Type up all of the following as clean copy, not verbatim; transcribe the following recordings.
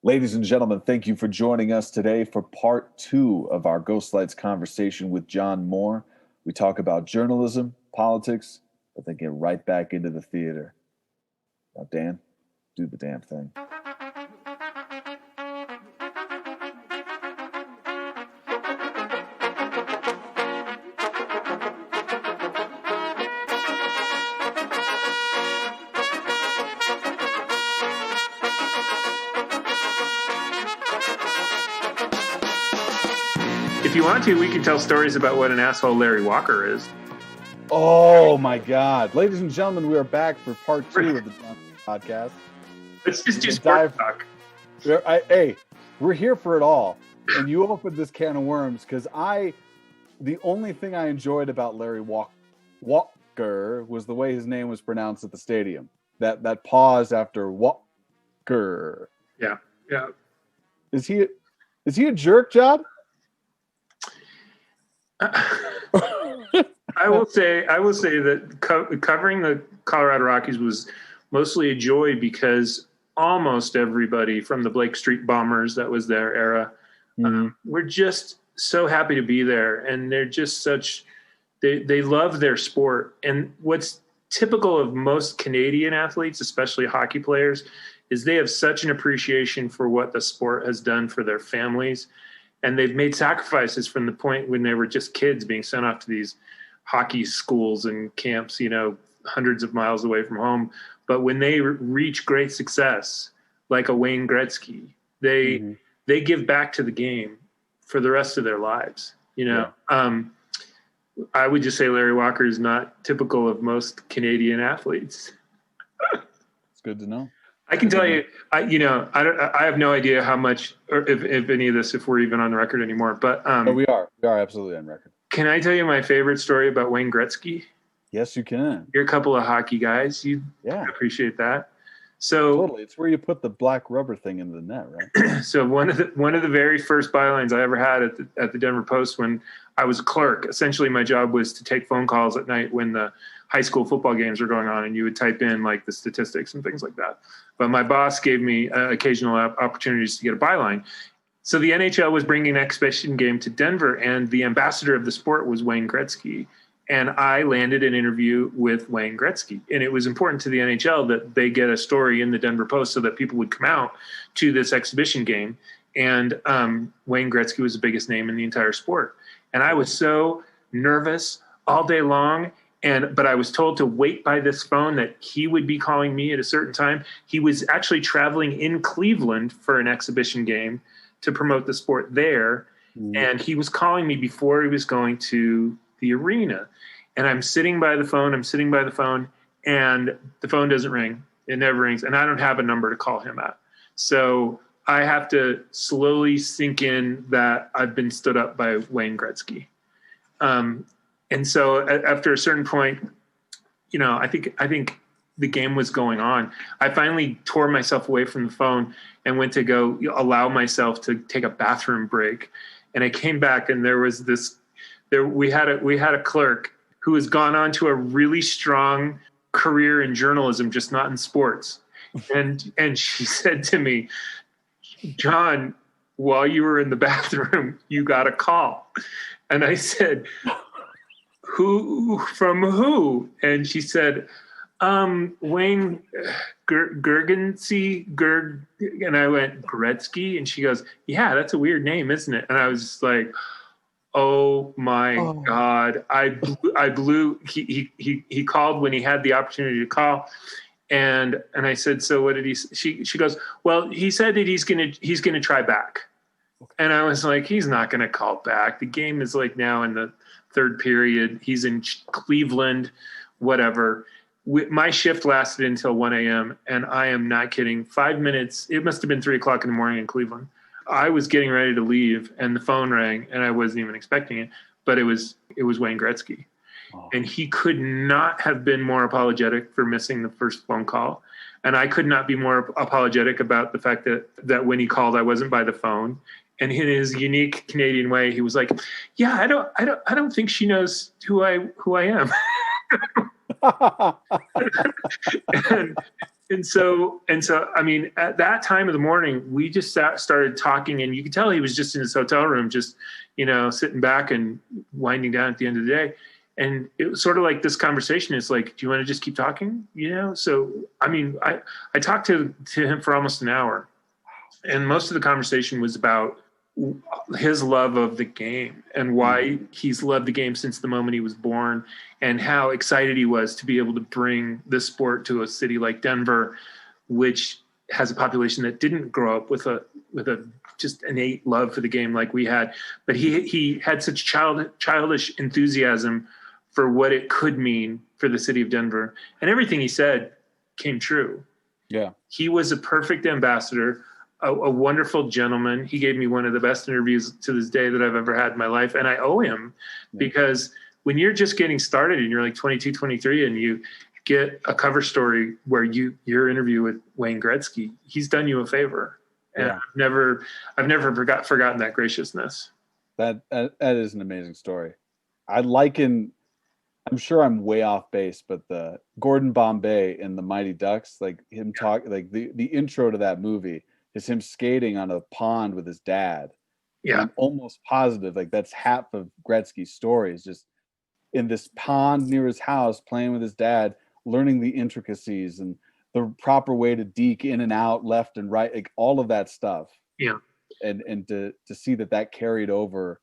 Ladies and gentlemen, thank you for joining us today for part two of our Ghost Lights conversation with John Moore. We talk about journalism, politics, but then get right back into the theater. Now, Dan, do the damn thing. If you want to, we can tell stories about what an asshole Larry Walker is. Oh my God. Ladies and gentlemen, we are back for part two of the podcast. Let's just do sports talk. We're here for it all. And you opened this can of worms because the only thing I enjoyed about Larry Walker was the way his name was pronounced at the stadium. That pause after Walker. Yeah. Is he a jerk, John? I will say that covering the Colorado Rockies was mostly a joy because almost everybody from the Blake Street Bombers, that was their era, we're just so happy to be there. And they're just they love their sport. And what's typical of most Canadian athletes, especially hockey players, is they have such an appreciation for what the sport has done for their families. And they've made sacrifices from the point when they were just kids being sent off to these hockey schools and camps, hundreds of miles away from home. But when they reach great success, like a Wayne Gretzky, they give back to the game for the rest of their lives. Yeah. I would just say Larry Walker is not typical of most Canadian athletes. It's good to know. I can tell you, I have no idea how much, or if any of this, if we're even on the record anymore. But we are absolutely on record. Can I tell you my favorite story about Wayne Gretzky? Yes, you can. You're a couple of hockey guys. You appreciate that. So totally, it's where you put the black rubber thing into the net, right? So one of the very first bylines I ever had at the Denver Post when I was a clerk. Essentially, my job was to take phone calls at night when the high school football games were going on, and you would type in like the statistics and things like that. But my boss gave me occasional opportunities to get a byline. So the NHL was bringing an exhibition game to Denver, and the ambassador of the sport was Wayne Gretzky. And I landed an interview with Wayne Gretzky. And it was important to the NHL that they get a story in the Denver Post so that people would come out to this exhibition game. And Wayne Gretzky was the biggest name in the entire sport. And I was so nervous all day long. But I was told to wait by this phone, that he would be calling me at a certain time. He was actually traveling in Cleveland for an exhibition game to promote the sport there. And he was calling me before he was going to the arena. And I'm sitting by the phone, and the phone doesn't ring. It never rings. And I don't have a number to call him at. So I have to slowly sink in that I've been stood up by Wayne Gretzky. And so after a certain point, I think the game was going on. I finally tore myself away from the phone and went to go allow myself to take a bathroom break. And I came back, and we had a clerk who has gone on to a really strong career in journalism, just not in sports. And she said to me, "John, while you were in the bathroom, you got a call." And I said, from who? And she said, Wayne Gergensky. And I went, Gretzky? And she goes, "Yeah, that's a weird name, isn't it?" And I was just like, oh my God. I blew. He called when he had the opportunity to call. And I said, "So what did he?" She goes, "Well, he said that he's gonna try back." And I was like, "He's not gonna call back. The game is like now in the third period. He's in Cleveland, whatever." My shift lasted until 1 a.m. And I am not kidding. 5 minutes. It must have been 3:00 in the morning in Cleveland. I was getting ready to leave, and the phone rang, and I wasn't even expecting it. But it was Wayne Gretzky. And he could not have been more apologetic for missing the first phone call. And I could not be more apologetic about the fact that when he called, I wasn't by the phone. And in his unique Canadian way, he was like, "Yeah, I don't think she knows who I am." And so, I mean, at that time of the morning, we just started talking, and you could tell he was just in his hotel room, just, sitting back and winding down at the end of the day. And it was sort of like this conversation is like, do you want to just keep talking? So, I mean, I talked to him for almost an hour, and most of the conversation was about his love of the game and why he's loved the game since the moment he was born, and how excited he was to be able to bring this sport to a city like Denver, which has a population that didn't grow up with a just innate love for the game like we had. But he had such childish enthusiasm for what it could mean for the city of Denver, and everything he said came true. Yeah. He was a perfect ambassador, a wonderful gentleman. He gave me one of the best interviews to this day that I've ever had in my life. And I owe him, because when you're just getting started and you're like 22, 23, and you get a cover story where your interview with Wayne Gretzky, he's done you a favor. And I've never forgotten that graciousness. That is an amazing story. I'm sure I'm way off base, but the Gordon Bombay in the Mighty Ducks, like him talk, like the intro to that movie is him skating on a pond with his dad. Yeah. And I'm almost positive like that's half of Gretzky's story, is just in this pond near his house playing with his dad, learning the intricacies and the proper way to deke in and out, left and right, like all of that stuff. Yeah. And to see that carried over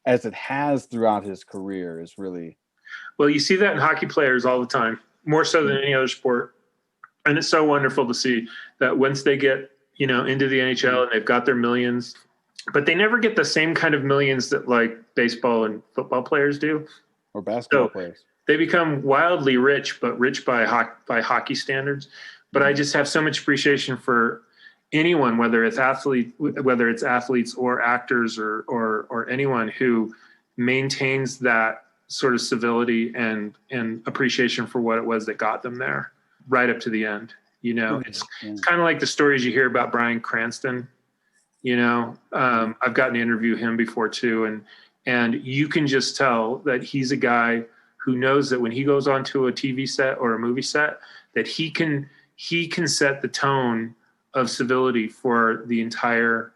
as it has throughout his career is really... Well, you see that in hockey players all the time, more so than any other sport. And it's so wonderful to see that once they get, into the NHL and they've got their millions, but they never get the same kind of millions that like baseball and football players do. Or basketball players. They become wildly rich, but rich by hockey standards. But I just have so much appreciation for anyone, whether it's athletes or actors or anyone who maintains that sort of civility and appreciation for what it was that got them there right up to the end. It's kind of like the stories you hear about Bryan Cranston. I've gotten to interview him before too. And you can just tell that he's a guy who knows that when he goes onto a TV set or a movie set, that he can set the tone of civility for the entire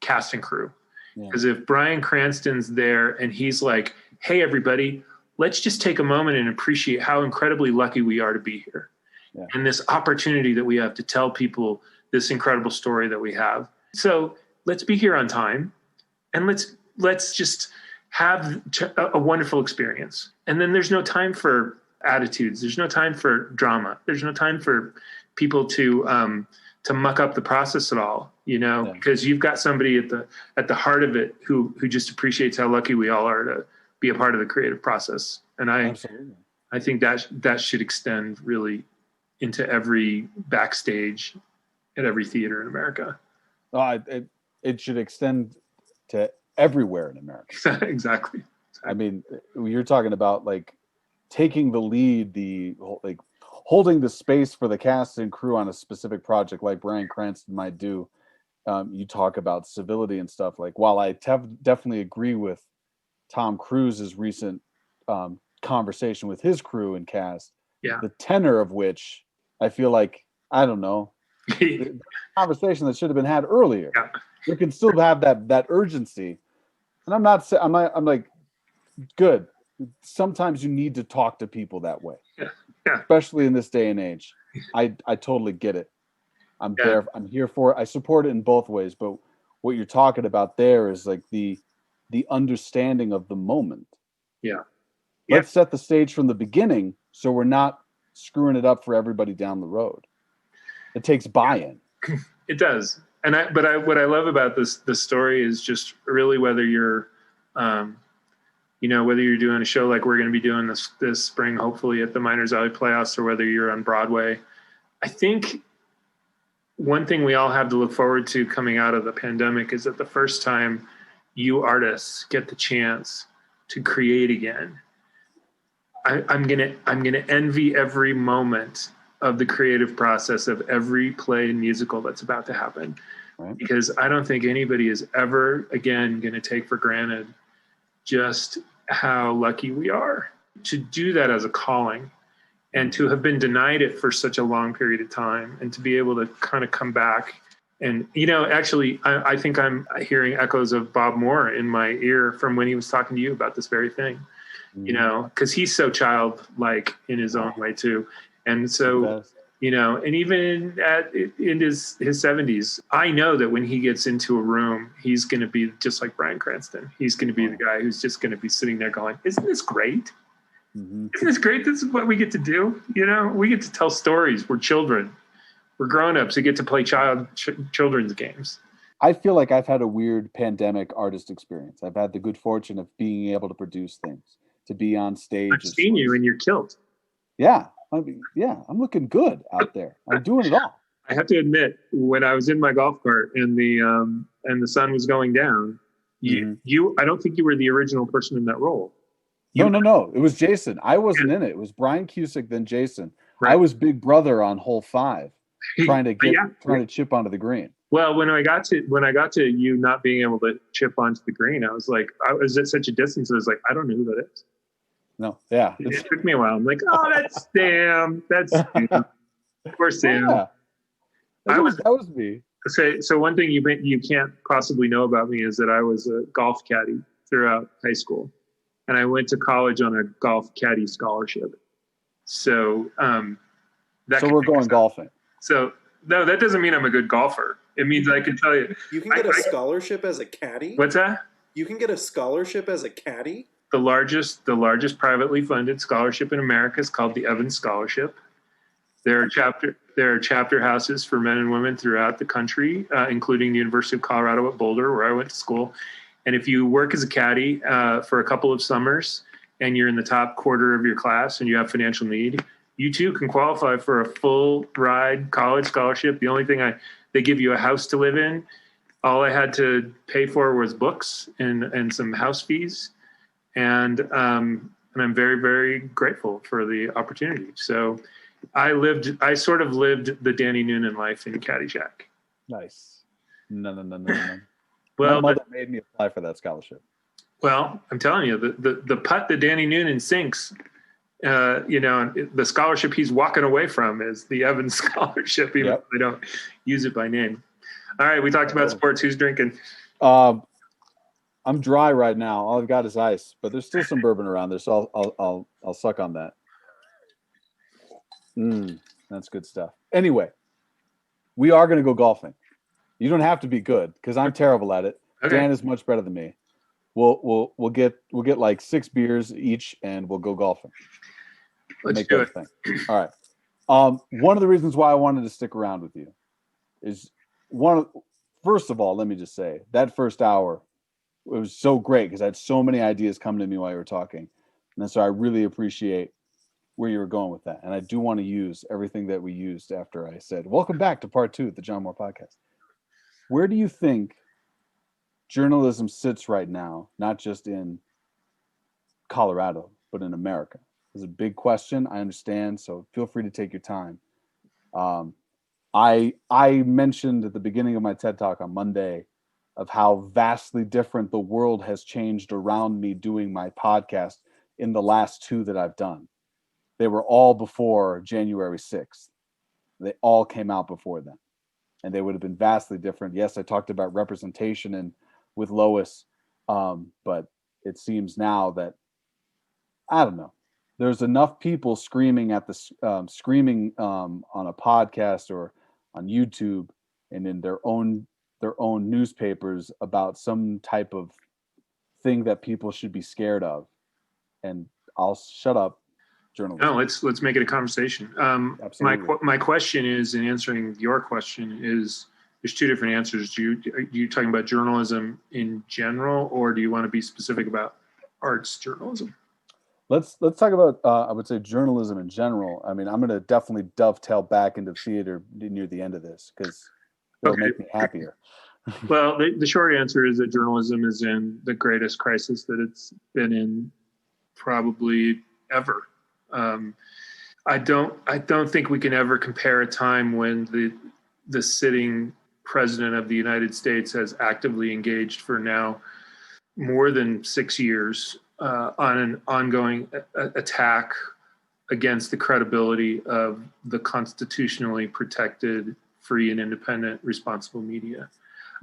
cast and crew. Because if Bryan Cranston's there and he's like, hey, everybody, let's just take a moment and appreciate how incredibly lucky we are to be here. Yeah. And this opportunity that we have to tell people this incredible story that we have. So let's be here on time, and let's just have a wonderful experience. And then there's no time for attitudes. There's no time for drama. There's no time for people to muck up the process at all, because you've got somebody at the heart of it who just appreciates how lucky we all are to be a part of the creative process. And I think that should extend really into every backstage at every theater in America. It should extend to everywhere in America. Exactly. I mean, you're talking about like taking the lead, like holding the space for the cast and crew on a specific project like Bryan Cranston might do. You talk about civility and stuff. Like, while I definitely agree with Tom Cruise's recent conversation with his crew and cast, the tenor of which I feel like, I don't know, the conversation that should have been had earlier. Yeah. You can still have that urgency. And I'm like, good. Sometimes you need to talk to people that way. Yeah. Especially in this day and age. I totally get it. I'm there. I'm here for it. I support it in both ways. But what you're talking about there is like the understanding of the moment. Yeah. Let's set the stage from the beginning so we're not screwing it up for everybody down the road. It takes buy-in. It does. What I love about this story is just really whether you're whether you're doing a show like we're going to be doing this spring, hopefully at the Miners Alley Playoffs, or whether you're on Broadway. I think one thing we all have to look forward to coming out of the pandemic is that the first time you artists get the chance to create again, I'm gonna envy every moment of the creative process of every play and musical that's about to happen. Right. Because I don't think anybody is ever again going to take for granted just how lucky we are to do that as a calling and to have been denied it for such a long period of time, and to be able to kind of come back. And, actually, I think I'm hearing echoes of Bob Moore in my ear from when he was talking to you about this very thing, because he's so childlike in his own way too. And so, and even in his 70s, I know that when he gets into a room, he's going to be just like Bryan Cranston. He's going to be the guy who's just going to be sitting there going, isn't this great? Isn't this great? This is what we get to do. We get to tell stories. We're children. We're grown-ups who get to play children's games. I feel like I've had a weird pandemic artist experience. I've had the good fortune of being able to produce things, to be on stage. I've seen you in your kilt. Yeah. I'm looking good out there. I'm doing it all. I have to admit, when I was in my golf cart and the sun was going down, I don't think you were the original person in that role. No. It was Jason. I wasn't in it. It was Brian Cusick, then Jason. Right. I was Big Brother on hole 5. trying to chip onto the green. Well, when I got to you not being able to chip onto the green, I was at such a distance. I was like, I don't know who that is. No, yeah, it took me a while. I'm like, oh, that's Sam. That's poor Sam. Yeah. That was me. So one thing you can't possibly know about me is that I was a golf caddy throughout high school, and I went to college on a golf caddy scholarship. So we're going golfing. So no, that doesn't mean I'm a good golfer. It means I can tell you. You can get a scholarship as a caddy? What's that? You can get a scholarship as a caddy? The largest privately funded scholarship in America is called the Evans Scholarship. There are chapter houses for men and women throughout the country, including the University of Colorado at Boulder, where I went to school. And if you work as a caddy for a couple of summers and you're in the top quarter of your class and you have financial need, you too can qualify for a full ride college scholarship. The only thing they give you a house to live in. All I had to pay for was books and some house fees. And I'm very, very grateful for the opportunity. So I sort of lived the Danny Noonan life in Caddyshack. Nice. No. Well, my mother made me apply for that scholarship. Well, I'm telling you, the putt that Danny Noonan sinks, the scholarship he's walking away from is the Evans Scholarship, even if they don't use it by name. All right, we talked about sports. Who's drinking? I'm dry right now. All I've got is ice, but there's still some bourbon around there, so I'll suck on that. That's good stuff. Anyway, we are going to go golfing. You don't have to be good because I'm terrible at it. Okay. Dan is much better than me. We'll get like 6 beers each, and we'll go golfing. Let's do it. All right. One of the reasons why I wanted to stick around with you is first of all, let me just say that first hour, it was so great because I had so many ideas come to me while you were talking. And so I really appreciate where you were going with that. And I do want to use everything that we used after I said, welcome back to part 2 of the John Moore podcast. Where do you think journalism sits right now, not just in Colorado, but in America? It's a big question. I understand. So feel free to take your time. I mentioned at the beginning of my TED Talk on Monday of how vastly different the world has changed around me doing my podcast in the last 2 that I've done. They were all before January 6th. They all came out before then. And they would have been vastly different. Yes, I talked about representation and with Lois, but it seems now that, I don't know, there's enough people screaming at the on a podcast or on YouTube and in their own newspapers about some type of thing that people should be scared of. And I'll shut up, journalism. No, let's make it a conversation. My question is, in answering your question, is there's 2 different answers. Are you talking about journalism in general, or do you want to be specific about arts journalism? Let's talk about, I would say, journalism in general. I mean, I'm going to definitely dovetail back into theater near the end of this because it'll make me happier. Well, the short answer is that journalism is in the greatest crisis that it's been in probably ever. I don't think we can ever compare a time when the sitting president of the United States has actively engaged for now more than 6 years on an ongoing attack against the credibility of the constitutionally protected, free and independent, responsible media.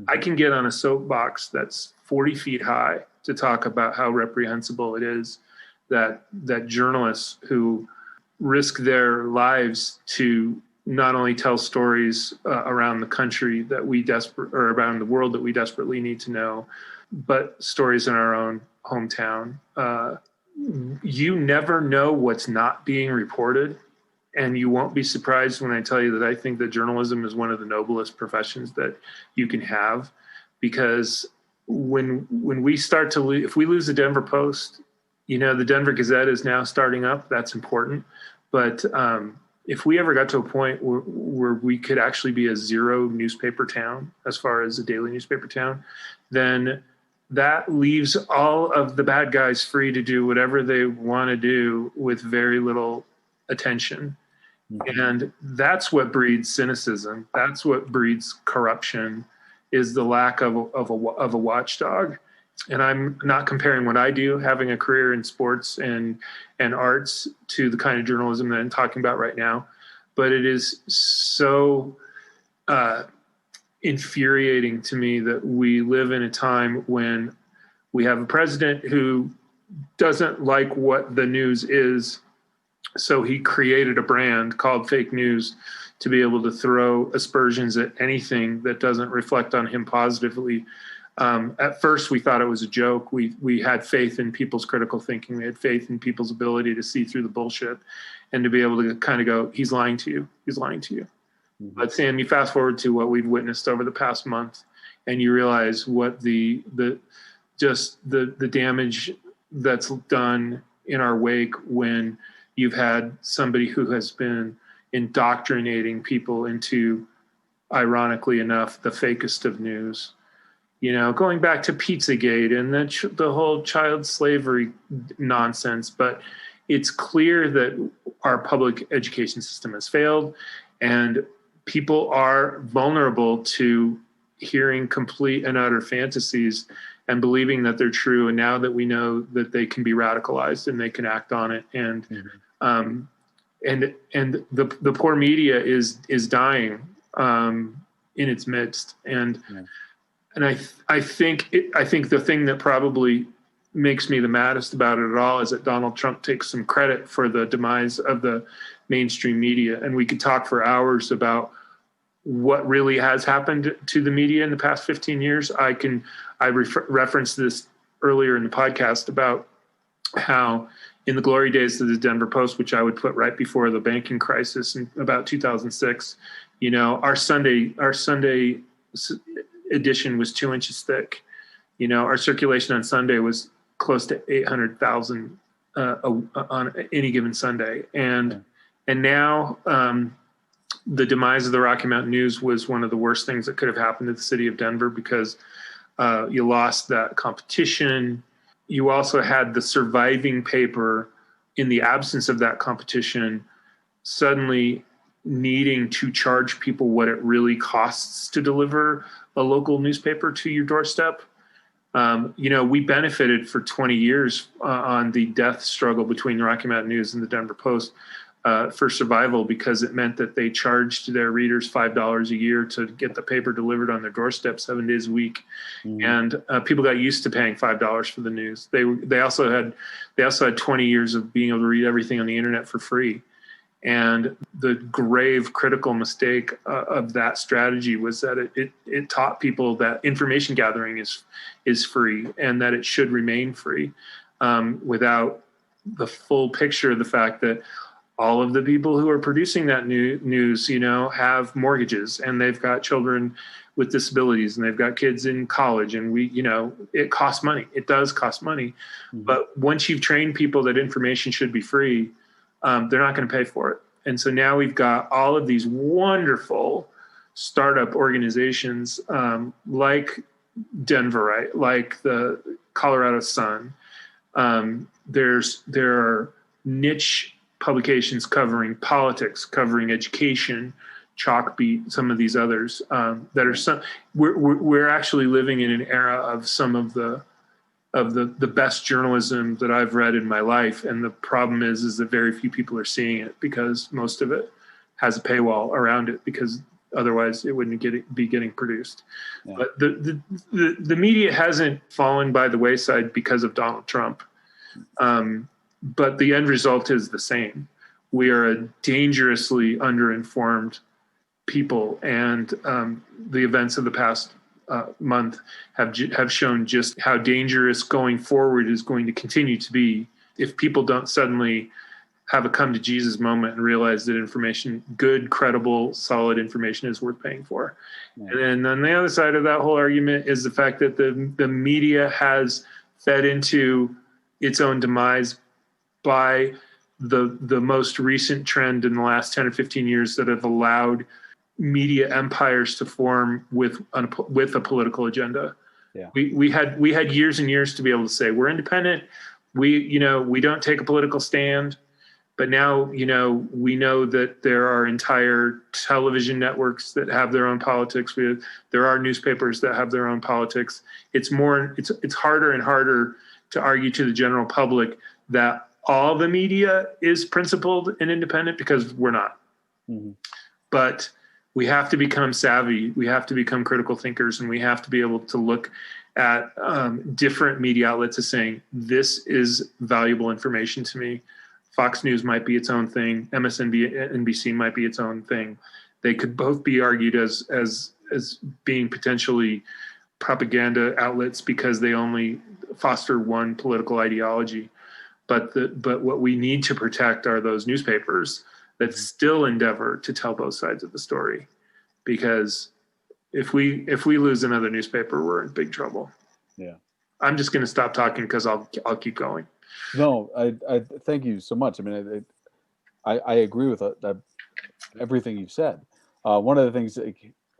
I can get on a soapbox that's 40 feet high to talk about how reprehensible it is that journalists who risk their lives to not only tell stories around the country that we or around the world that we desperately need to know, but stories in our own hometown. You never know what's not being reported. And you won't be surprised when I tell you that I think that journalism is one of the noblest professions that you can have, because when we start to if we lose the Denver Post, the Denver Gazette is now starting up. That's important. But if we ever got to a point where we could actually be a zero newspaper town, as far as a daily newspaper town, then that leaves all of the bad guys free to do whatever they want to do with very little attention. And that's what breeds cynicism. That's what breeds corruption, is the lack of a watchdog. And I'm not comparing what I do, having a career in sports and arts, to the kind of journalism that I'm talking about right now. But it is so infuriating to me that we live in a time when we have a president who doesn't like what the news is. So he created a brand called fake news to be able to throw aspersions at anything that doesn't reflect on him positively. At first, we thought it was a joke. We had faith in people's critical thinking. We had faith in people's ability to see through the bullshit and to be able to kind of go, he's lying to you. He's lying to you. Mm-hmm. But Sam, you fast forward to what we've witnessed over the past month, and you realize what the damage that's done in our wake when you've had somebody who has been indoctrinating people into, ironically enough, the fakest of news. Going back to Pizzagate and the whole child slavery nonsense. But it's clear that our public education system has failed, and people are vulnerable to hearing complete and utter fantasies and believing that they're true. And now that we know that they can be radicalized and they can act on it, and and the poor media is dying in its midst. And I think the thing that probably makes me the maddest about it at all is that Donald Trump takes some credit for the demise of the mainstream media. And we could talk for hours about what really has happened to the media in the past 15 years. I referenced this earlier in the podcast about how in the glory days of the Denver Post, which I would put right before the banking crisis in about 2006, our Sunday edition was 2 inches thick. Our circulation on Sunday was close to 800,000 on any given Sunday. And now the demise of the Rocky Mountain News was one of the worst things that could have happened to the city of Denver, because you lost that competition. You also had the surviving paper, in the absence of that competition, suddenly needing to charge people what it really costs to deliver a local newspaper to your doorstep. We benefited for 20 years on the death struggle between the Rocky Mountain News and the Denver Post for survival, because it meant that they charged their readers $5 a year to get the paper delivered on their doorstep 7 days a week. And people got used to paying $5 for the news. They also had 20 years of being able to read everything on the internet for free. And the grave critical mistake of that strategy was that it taught people that information gathering is free, and that it should remain free, without the full picture of the fact that all of the people who are producing that news, have mortgages, and they've got children with disabilities, and they've got kids in college, and it costs money. It does cost money. Mm-hmm. But once you've trained people that information should be free, they're not going to pay for it. And so now we've got all of these wonderful startup organizations like Denverite, like the Colorado Sun. There are niche publications covering politics, covering education, Chalkbeat, some of these others that are we're actually living in an era of some of the the best journalism that I've read in my life. And the problem is that very few people are seeing it because most of it has a paywall around it, because otherwise it wouldn't be getting produced. Yeah. But the media hasn't fallen by the wayside because of Donald Trump. But the end result is the same. We are a dangerously underinformed people, and the events of the past month have shown just how dangerous going forward is going to continue to be if people don't suddenly have a come to Jesus moment and realize that information, good, credible, solid information, is worth paying for. Yeah. And then on the other side of that whole argument is the fact that the media has fed into its own demise by the most recent trend in the last 10 or 15 years that have allowed media empires to form with a political agenda. Yeah. We had years and years to be able to say we're independent. We don't take a political stand, but now, we know that there are entire television networks that have their own politics. There are newspapers that have their own politics. It's harder and harder to argue to the general public that all the media is principled and independent, because we're not. Mm-hmm. But we have to become savvy. We have to become critical thinkers, and we have to be able to look at different media outlets as saying, this is valuable information to me. Fox News might be its own thing. MSNBC might be its own thing. They could both be argued as being potentially propaganda outlets because they only foster one political ideology. But what we need to protect are those newspapers that still endeavor to tell both sides of the story, because if we lose another newspaper, we're in big trouble. Yeah, I'm just going to stop talking because I'll keep going. No, I thank you so much. I mean, I agree with everything you've said. One of the things,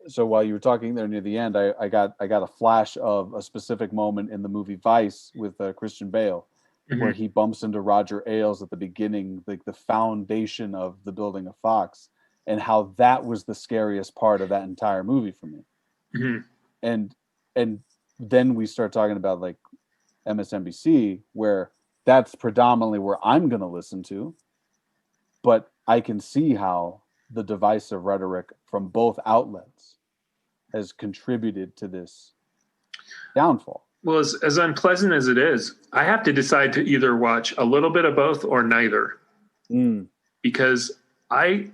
so while you were talking there near the end, I got a flash of a specific moment in the movie Vice with Christian Bale. Mm-hmm. Where he bumps into Roger Ailes at the beginning, like the foundation of the building of Fox, and how that was the scariest part of that entire movie for me. Mm-hmm. And then we start talking about like MSNBC, where that's predominantly where I'm going to listen to, but I can see how the divisive rhetoric from both outlets has contributed to this downfall. Well, as unpleasant as it is, I have to decide to either watch a little bit of both or neither. Because I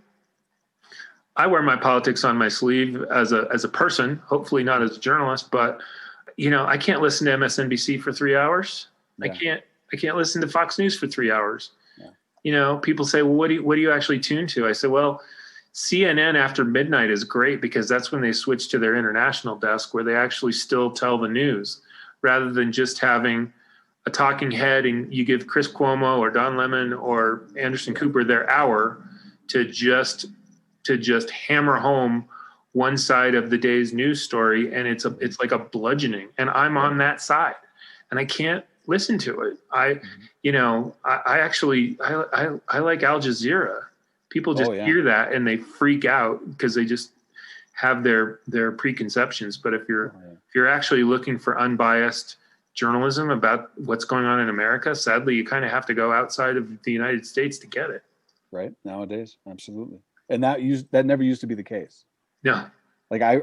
wear my politics on my sleeve as a person, hopefully not as a journalist, but I can't listen to MSNBC for 3 hours. Yeah. I can't listen to Fox News for 3 hours. Yeah. People say, well, what do you actually tune to? I say, well, CNN after midnight is great because that's when they switch to their international desk where they actually still tell the news, rather than just having a talking head and you give Chris Cuomo or Don Lemon or Anderson Cooper their hour to just hammer home one side of the day's news story, and it's like a bludgeoning, and I'm on that side, and I can't listen to it. I like Al Jazeera. People just hear that and they freak out because they just have their preconceptions. But if you're actually looking for unbiased journalism about what's going on in America, sadly, you kind of have to go outside of the United States to get it. Right. Nowadays. Absolutely. And that never used to be the case. No. Like I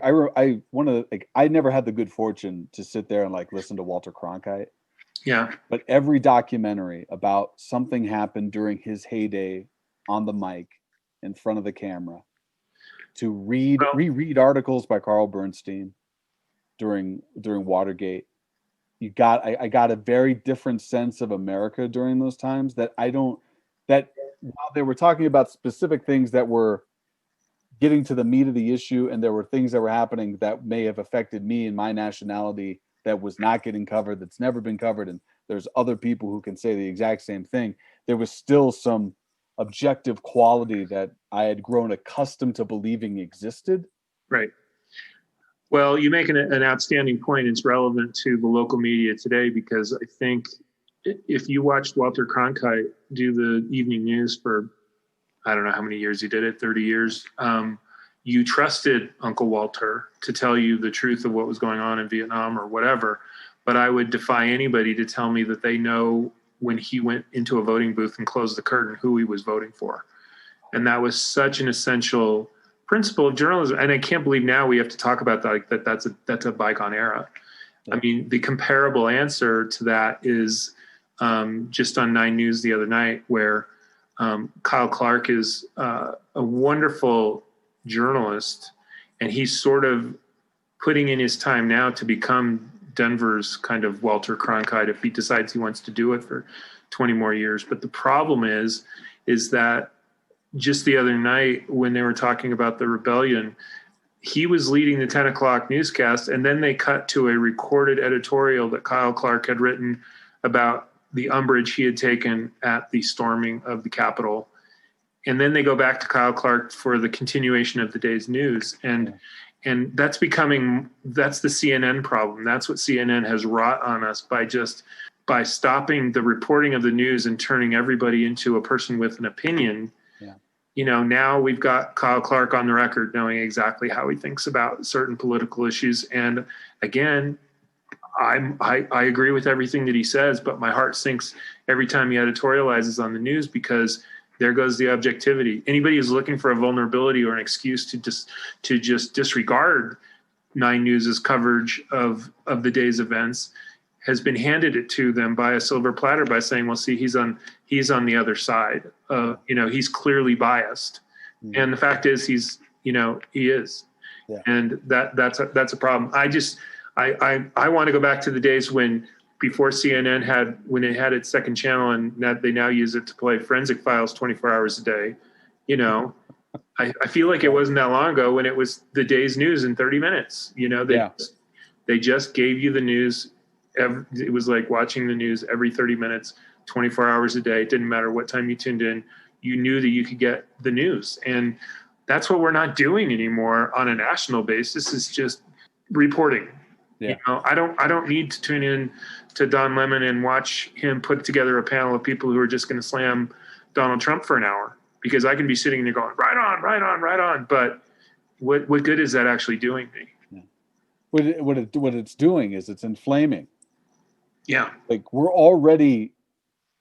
never had the good fortune to sit there and like listen to Walter Cronkite. Yeah. But every documentary about something happened during his heyday on the mic in front of the camera, to reread articles by Carl Bernstein during Watergate. I got a very different sense of America during those times that while they were talking about specific things that were getting to the meat of the issue, and there were things that were happening that may have affected me and my nationality that was not getting covered, that's never been covered, and there's other people who can say the exact same thing, there was still some objective quality that I had grown accustomed to believing existed. Right. Well, you make an outstanding point. It's relevant to the local media today, because I think if you watched Walter Cronkite do the evening news for, I don't know how many years he did it, 30 years, you trusted Uncle Walter to tell you the truth of what was going on in Vietnam or whatever. but I would defy anybody to tell me that they know when he went into a voting booth and closed the curtain who he was voting for. And that was such an essential principle of journalism. And I can't believe now we have to talk about that, like that's a bygone era. I mean, the comparable answer to that is just on 9 News the other night, where Kyle Clark is a wonderful journalist, and he's sort of putting in his time now to become Denver's kind of Walter Cronkite if he decides he wants to do it for 20 more years. But the problem is that just the other night when they were talking about the rebellion, he was leading the 10 o'clock newscast, and then they cut to a recorded editorial that Kyle Clark had written about the umbrage he had taken at the storming of the Capitol. And then they go back to Kyle Clark for the continuation of the day's news. And that's the CNN problem. That's what CNN has wrought on us by stopping the reporting of the news and turning everybody into a person with an opinion. You know, now we've got Kyle Clark on the record knowing exactly how he thinks about certain political issues. And again, I agree with everything that he says, but my heart sinks every time he editorializes on the news, because there goes the objectivity. Anybody who's looking for a vulnerability or an excuse to just disregard 9 News's coverage of the day's events has been handed it to them by a silver platter by saying, well, see, he's on the other side. He's clearly biased. Mm-hmm. And the fact is he is. Yeah. And that's a problem. I want to go back to the days before CNN when it had its second channel, and that they now use it to play Forensic Files 24 hours a day. You know, I feel like it wasn't that long ago when it was the day's news in 30 minutes. You know, they just gave you the news. It was like watching the news every 30 minutes, 24 hours a day. It didn't matter what time you tuned in. You knew that you could get the news. And that's what we're not doing anymore on a national basis, is just reporting. Yeah. You know, I don't need to tune in to Don Lemon and watch him put together a panel of people who are just going to slam Donald Trump for an hour, because I can be sitting there going, right on, right on, right on. But what good is that actually doing me? Yeah. What it's doing is it's inflaming. Yeah. Like, we're already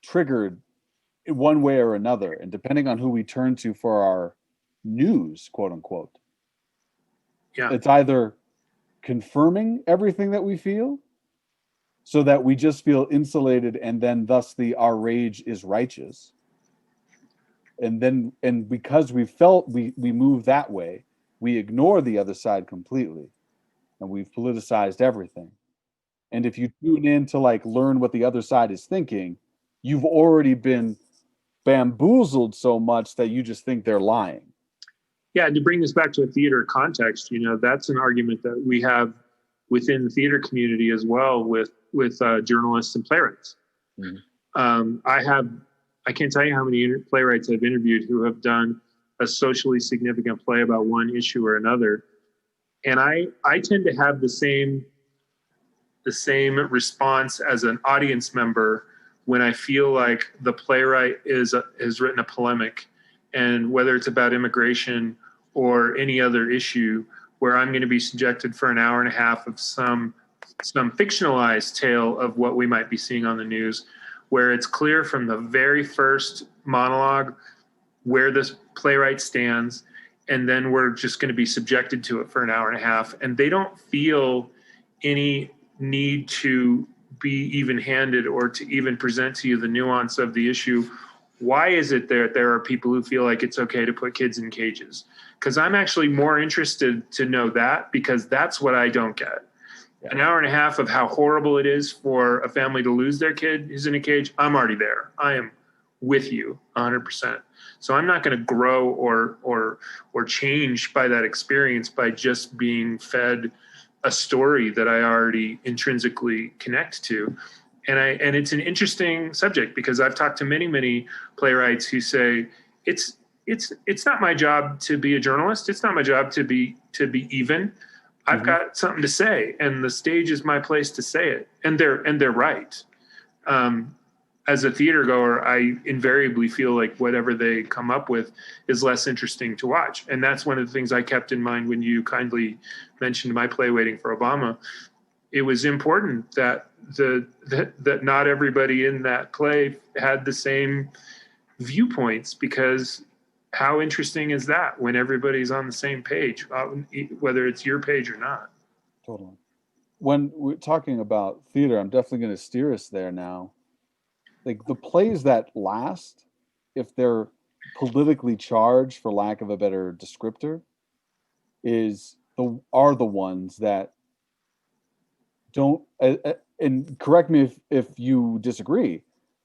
triggered in one way or another. And depending on who we turn to for our news, quote unquote, it's either confirming everything that we feel so that we just feel insulated, and then thusly our rage is righteous. And because we felt we move that way, we ignore the other side completely, and we've politicized everything. And if you tune in to learn what the other side is thinking, you've already been bamboozled so much that you just think they're lying. Yeah, and to bring this back to a theater context, that's an argument that we have within the theater community as well with journalists and playwrights. Mm-hmm. I can't tell you how many playwrights I've interviewed who have done a socially significant play about one issue or another, and I tend to have the same response as an audience member when I feel like the playwright has written a polemic, and whether it's about immigration or any other issue, where I'm going to be subjected for an hour and a half of some fictionalized tale of what we might be seeing on the news, where it's clear from the very first monologue where this playwright stands, and then we're just going to be subjected to it for an hour and a half, and they don't feel any need to be even-handed or to even present to you the nuance of the issue. Why is it that there are people who feel like it's okay to put kids in cages? Because I'm actually more interested to know that, because that's what I don't get. Yeah. An hour and a half of how horrible it is for a family to lose their kid who's in a cage, I'm already there. I am with you 100%. So I'm not going to grow or change by that experience by just being fed a story that I already intrinsically connect to. And it's an interesting subject, because I've talked to many playwrights who say it's not my job to be a journalist. It's not my job to be even. I've got something to say, and the stage is my place to say it. And they're right. As a theater goer, I invariably feel like whatever they come up with is less interesting to watch. And that's one of the things I kept in mind when you kindly mentioned my play Waiting for Obama, it was important that that not everybody in that play had the same viewpoints, because how interesting is that when everybody's on the same page, whether it's your page or not? Totally. When we're talking about theater, I'm definitely going to steer us there now. Like the plays that last, if they're politically charged, for lack of a better descriptor, are the ones that don't. And correct me if you disagree.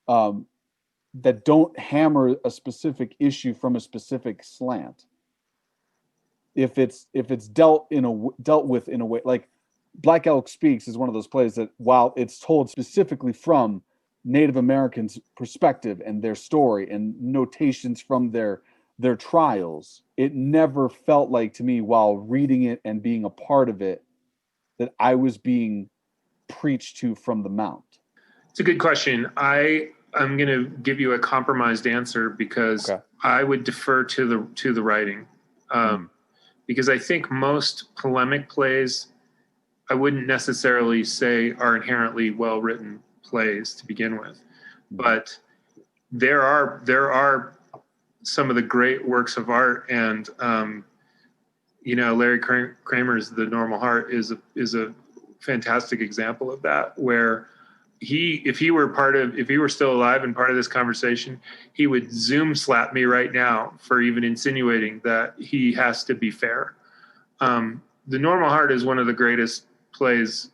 That don't hammer a specific issue from a specific slant. If it's dealt with in a way like Black Elk Speaks is one of those plays that, while it's told specifically from Native Americans' perspective and their story and notations from their trials, it never felt like to me, while reading it and being a part of it, that I was being preached to from the mount. It's a good question. I'm going to give you a compromised answer, because Okay. I would defer to the writing, because I think most polemic plays, I wouldn't necessarily say are inherently well written plays to begin with, but there are some of the great works of art, and Larry Kramer's The Normal Heart is a fantastic example of that, where if he were still alive and part of this conversation, he would Zoom slap me right now for even insinuating that he has to be fair. The Normal Heart is one of the greatest plays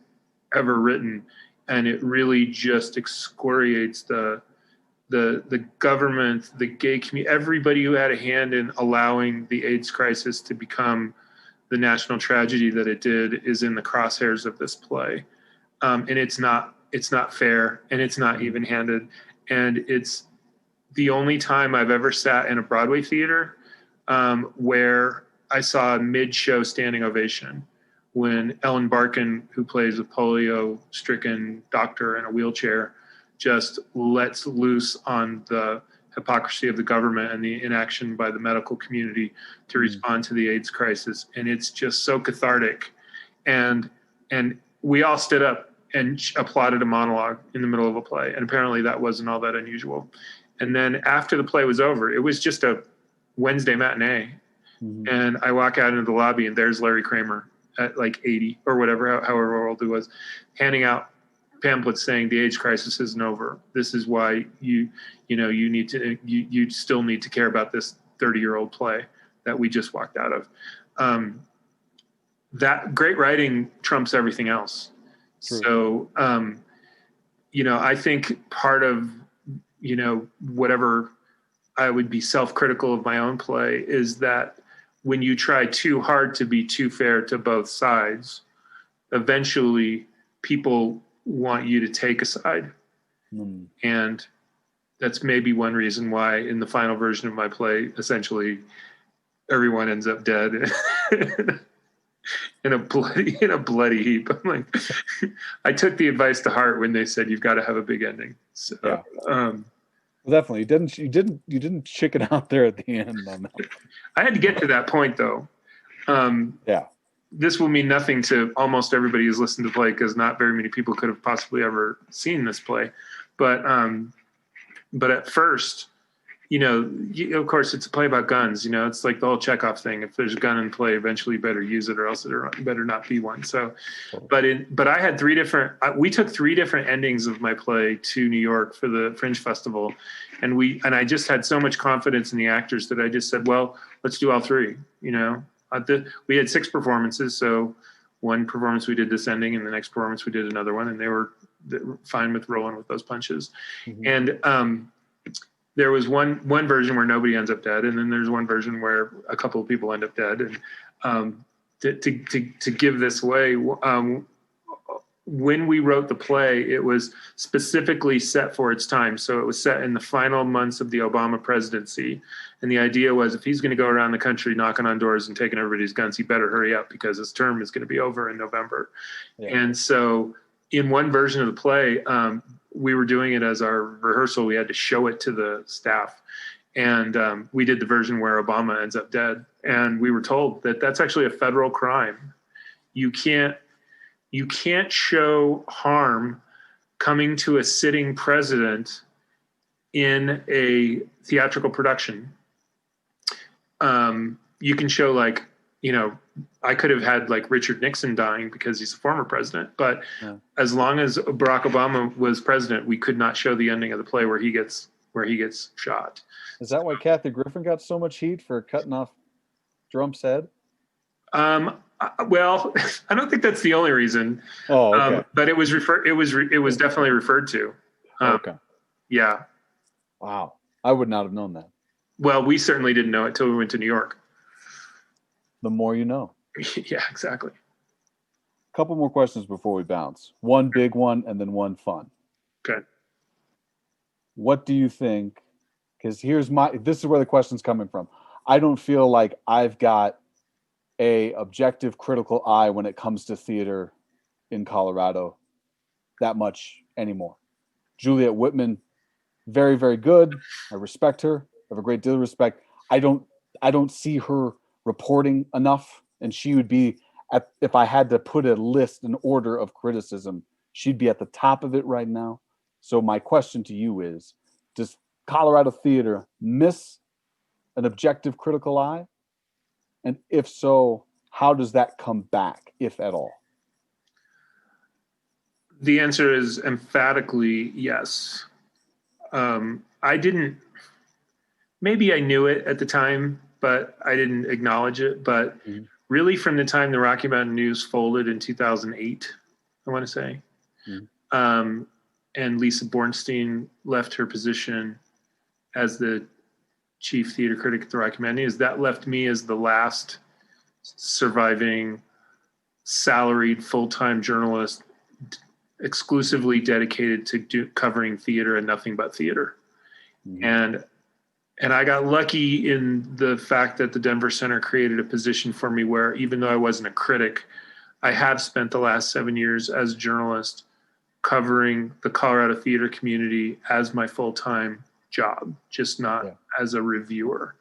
ever written, and it really just excoriates the government, the gay community, everybody who had a hand in allowing the AIDS crisis to become the national tragedy that it did is in the crosshairs of this play. And it's not fair, and it's not even-handed, and it's the only time I've ever sat in a Broadway theater where I saw a mid-show standing ovation when Ellen Barkin, who plays a polio-stricken doctor in a wheelchair, just lets loose on the hypocrisy of the government and the inaction by the medical community to respond to the AIDS crisis. And it's just so cathartic. And we all stood up and applauded a monologue in the middle of a play. And apparently that wasn't all that unusual. And then after the play was over, it was just a Wednesday matinee. Mm-hmm. And I walk out into the lobby, and there's Larry Kramer at like 80 or whatever, however old he was, handing out pamphlets saying the AIDS crisis isn't over. This is why you still need to care about this 30-year-old play that we just walked out of. That great writing trumps everything else. True. So, I think part of, whatever I would be self-critical of my own play is that when you try too hard to be too fair to both sides, eventually people want you to take a side. And that's maybe one reason why in the final version of my play, essentially everyone ends up dead in a bloody heap. I'm like, I took the advice to heart when they said you've got to have a big ending. So, yeah. Well, definitely, you didn't chicken out there at the end on that. I had to get to that point though. Yeah. This will mean nothing to almost everybody who's listened to the play, because not very many people could have possibly ever seen this play. But at first, of course, it's a play about guns. It's like the whole Chekhov thing. If there's a gun in play, eventually you better use it, or else there better not be one. So, but I had we took three different endings of my play to New York for the Fringe Festival, and I just had so much confidence in the actors that I just said, well, let's do all three. We had 6 performances, so one performance we did this ending, and the next performance we did another one, and they were fine with rolling with those punches. Mm-hmm. And there was one version where nobody ends up dead, and then there's one version where a couple of people end up dead. And to give this away, when we wrote the play, it was specifically set for its time. So it was set in the final months of the Obama presidency. And the idea was, if he's going to go around the country knocking on doors and taking everybody's guns, he better hurry up, because his term is going to be over in November. Yeah. And so in one version of the play, we were doing it as our rehearsal. We had to show it to the staff. And we did the version where Obama ends up dead. And we were told that that's actually a federal crime. You can't you can't show harm coming to a sitting president in a theatrical production. You can show, like, I could have had like Richard Nixon dying because he's a former president, but as long as Barack Obama was president, we could not show the ending of the play where he gets shot. Is that why Kathy Griffin got so much heat for cutting off Trump's head? Well, I don't think that's the only reason. Oh, okay. But it was definitely referred to. Okay. Yeah. Wow. I would not have known that. Well, we certainly didn't know it till we went to New York. The more you know. Yeah, exactly. A couple more questions before we bounce. One big one and then one fun. Okay. What do you think? Because this is where the question's coming from. I don't feel like I've got a objective critical eye when it comes to theater in Colorado that much anymore. Juliet Whitman, very, very good. I respect her. I have a great deal of respect. I don't see her reporting enough, and she would be if I had to put a list, an order of criticism, she'd be at the top of it right now. So my question to you is, does Colorado theater miss an objective critical eye? And if so, how does that come back, if at all? The answer is emphatically yes. Maybe I knew it at the time, but I didn't acknowledge it. But really, from the time the Rocky Mountain News folded in 2008, I want to say, and Lisa Bornstein left her position as the chief theater critic at the Rocky Mountain News, that left me as the last surviving salaried full-time journalist exclusively dedicated to covering theater and nothing but theater. And I got lucky in the fact that the Denver Center created a position for me where, even though I wasn't a critic, I have spent the last 7 years as a journalist covering the Colorado theater community as my full-time job, just not as a reviewer.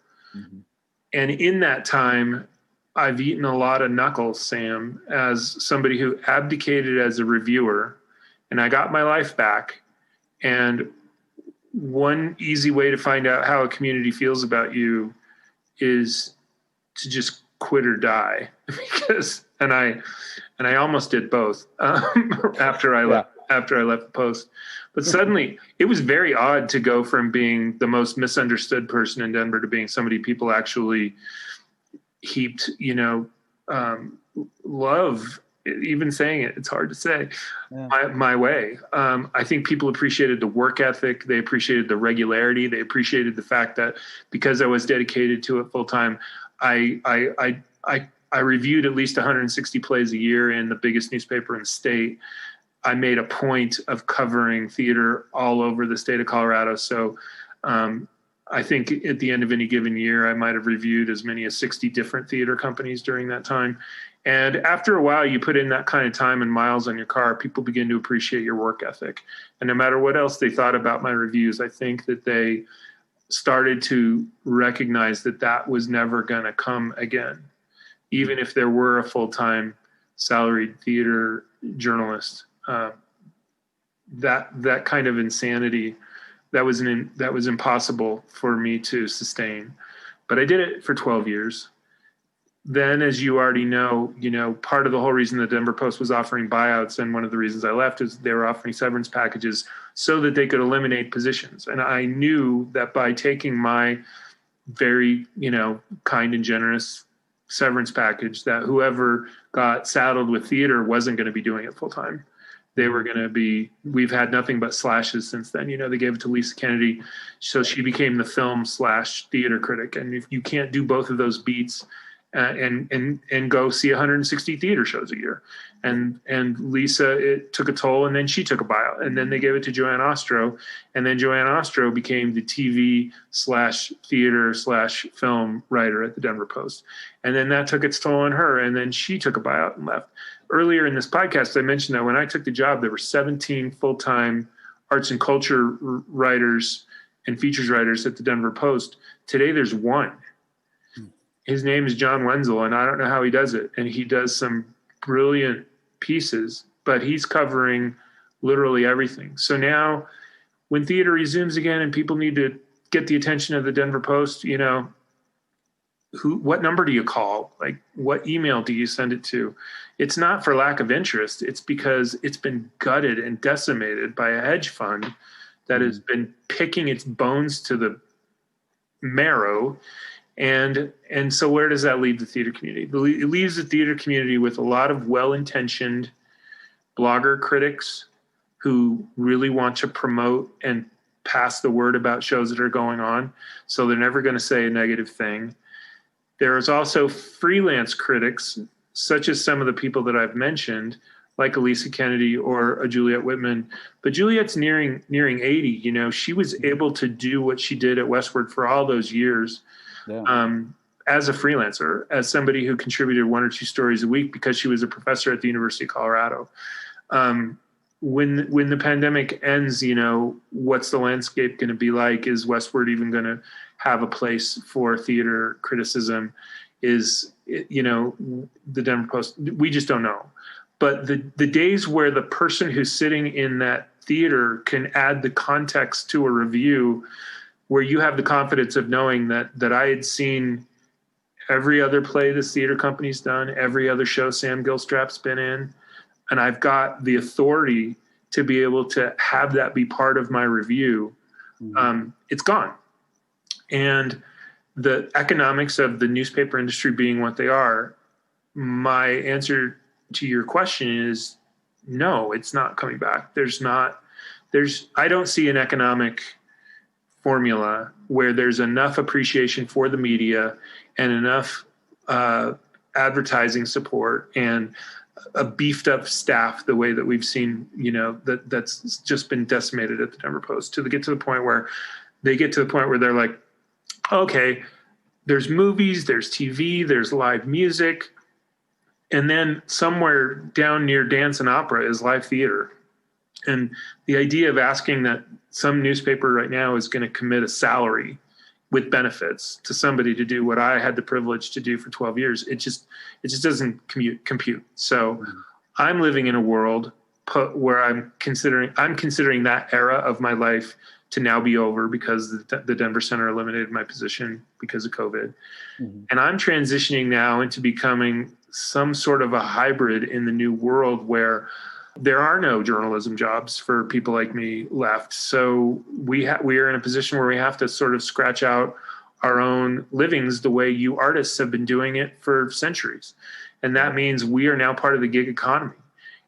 And in that time, I've eaten a lot of knuckles, Sam, as somebody who abdicated as a reviewer, and I got my life back. And one easy way to find out how a community feels about you is to just quit or die. And I almost did both after I left the Post. But suddenly it was very odd to go from being the most misunderstood person in Denver to being somebody people actually heaped, love. Even saying it's hard to say, my way. I think people appreciated the work ethic. They appreciated the regularity. They appreciated the fact that because I was dedicated to it full time, I reviewed at least 160 plays a year in the biggest newspaper in the state. I made a point of covering theater all over the state of Colorado. So I think at the end of any given year, I might have reviewed as many as 60 different theater companies during that time. And after a while, you put in that kind of time and miles on your car, people begin to appreciate your work ethic. And no matter what else they thought about my reviews, I think that they started to recognize that that was never going to come again. Even if there were a full-time salaried theater journalist, that kind of insanity, that was impossible for me to sustain. But I did it for 12 years. Then, as you already know, part of the whole reason the Denver Post was offering buyouts, and one of the reasons I left, is they were offering severance packages so that they could eliminate positions. And I knew that by taking my very, kind and generous severance package, that whoever got saddled with theater wasn't going to be doing it full time. They were going to be, we've had nothing but slashes since then. They gave it to Lisa Kennedy. So she became the film/theater critic. And if you can't do both of those beats, and go see 160 theater shows a year. And Lisa, it took a toll, and then she took a buyout, and then they gave it to Joanne Ostro, and then Joanne Ostro became the TV/theater/film writer at the Denver Post. And then that took its toll on her, and then she took a buyout and left. Earlier in this podcast, I mentioned that when I took the job, there were 17 full-time arts and culture writers and features writers at the Denver Post. Today, there's one. His name is John Wenzel, and I don't know how he does it. And he does some brilliant pieces, but he's covering literally everything. So now when theater resumes again and people need to get the attention of the Denver Post, what number do you call? Like, what email do you send it to? It's not for lack of interest. It's because it's been gutted and decimated by a hedge fund that has been picking its bones to the marrow. And so where does that leave the theater community? It leaves the theater community with a lot of well-intentioned blogger critics who really want to promote and pass the word about shows that are going on. So they're never going to say a negative thing. There's also freelance critics, such as some of the people that I've mentioned, like Elisa Kennedy or a Juliet Whitman. But Juliet's nearing 80. She was able to do what she did at Westward for all those years as a freelancer, as somebody who contributed 1 or 2 stories a week because she was a professor at the University of Colorado. When the pandemic ends, what's the landscape going to be like? Is Westward even going to have a place for theater criticism? Is the Denver Post? We just don't know. But the days where the person who's sitting in that theater can add the context to a review, where you have the confidence of knowing that I had seen every other play this theater company's done, every other show Sam Gilstrap's been in, and I've got the authority to be able to have that be part of my review, it's gone. And the economics of the newspaper industry being what they are, my answer to your question is no, it's not coming back. I don't see an economic formula where there's enough appreciation for the media and enough advertising support and a beefed up staff the way that we've seen, that's just been decimated at the Denver Post to get to the point where they're like, okay, there's movies, there's TV, there's live music. And then somewhere down near dance and opera is live theater. And the idea of asking that some newspaper right now is going to commit a salary with benefits to somebody to do what I had the privilege to do for 12 years, it just doesn't compute. So I'm living in a world where I'm considering that era of my life to now be over because the Denver Center eliminated my position because of COVID. And I'm transitioning now into becoming some sort of a hybrid in the new world where there are no journalism jobs for people like me left. So we are in a position where we have to sort of scratch out our own livings the way you artists have been doing it for centuries. And that means we are now part of the gig economy.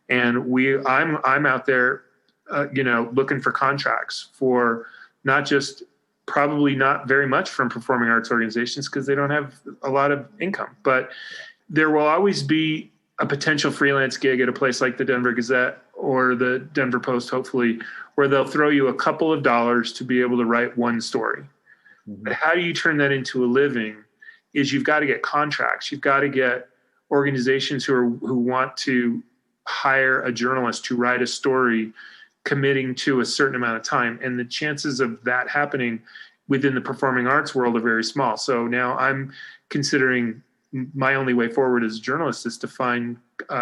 And I'm out there, looking for contracts for not just probably not very much from performing arts organizations because they don't have a lot of income, but there will always be a potential freelance gig at a place like the Denver Gazette or the Denver Post, hopefully, where they'll throw you a couple of dollars to be able to write one story. But how do you turn that into a living is you've got to get contracts. You've got to get organizations who want to hire a journalist to write a story committing to a certain amount of time. And the chances of that happening within the performing arts world are very small. So now I'm considering my only way forward as a journalist is to find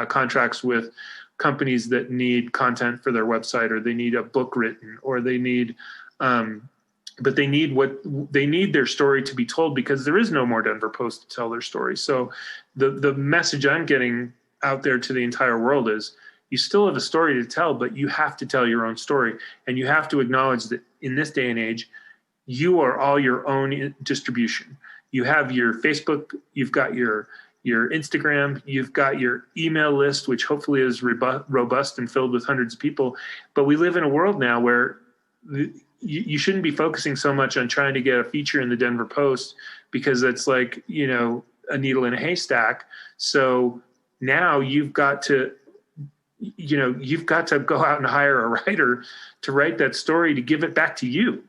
contracts with companies that need content for their website, or they need a book written, or they need, but they need their story to be told because there is no more Denver Post to tell their story. So the message I'm getting out there to the entire world is you still have a story to tell, but you have to tell your own story. And you have to acknowledge that in this day and age, you are all your own distribution. You have your Facebook, you've got your Instagram, you've got your email list, which hopefully is robust and filled with hundreds of people. But we live in a world now where you shouldn't be focusing so much on trying to get a feature in the Denver Post because it's like, a needle in a haystack. So now you've got to go out and hire a writer to write that story to give it back to you,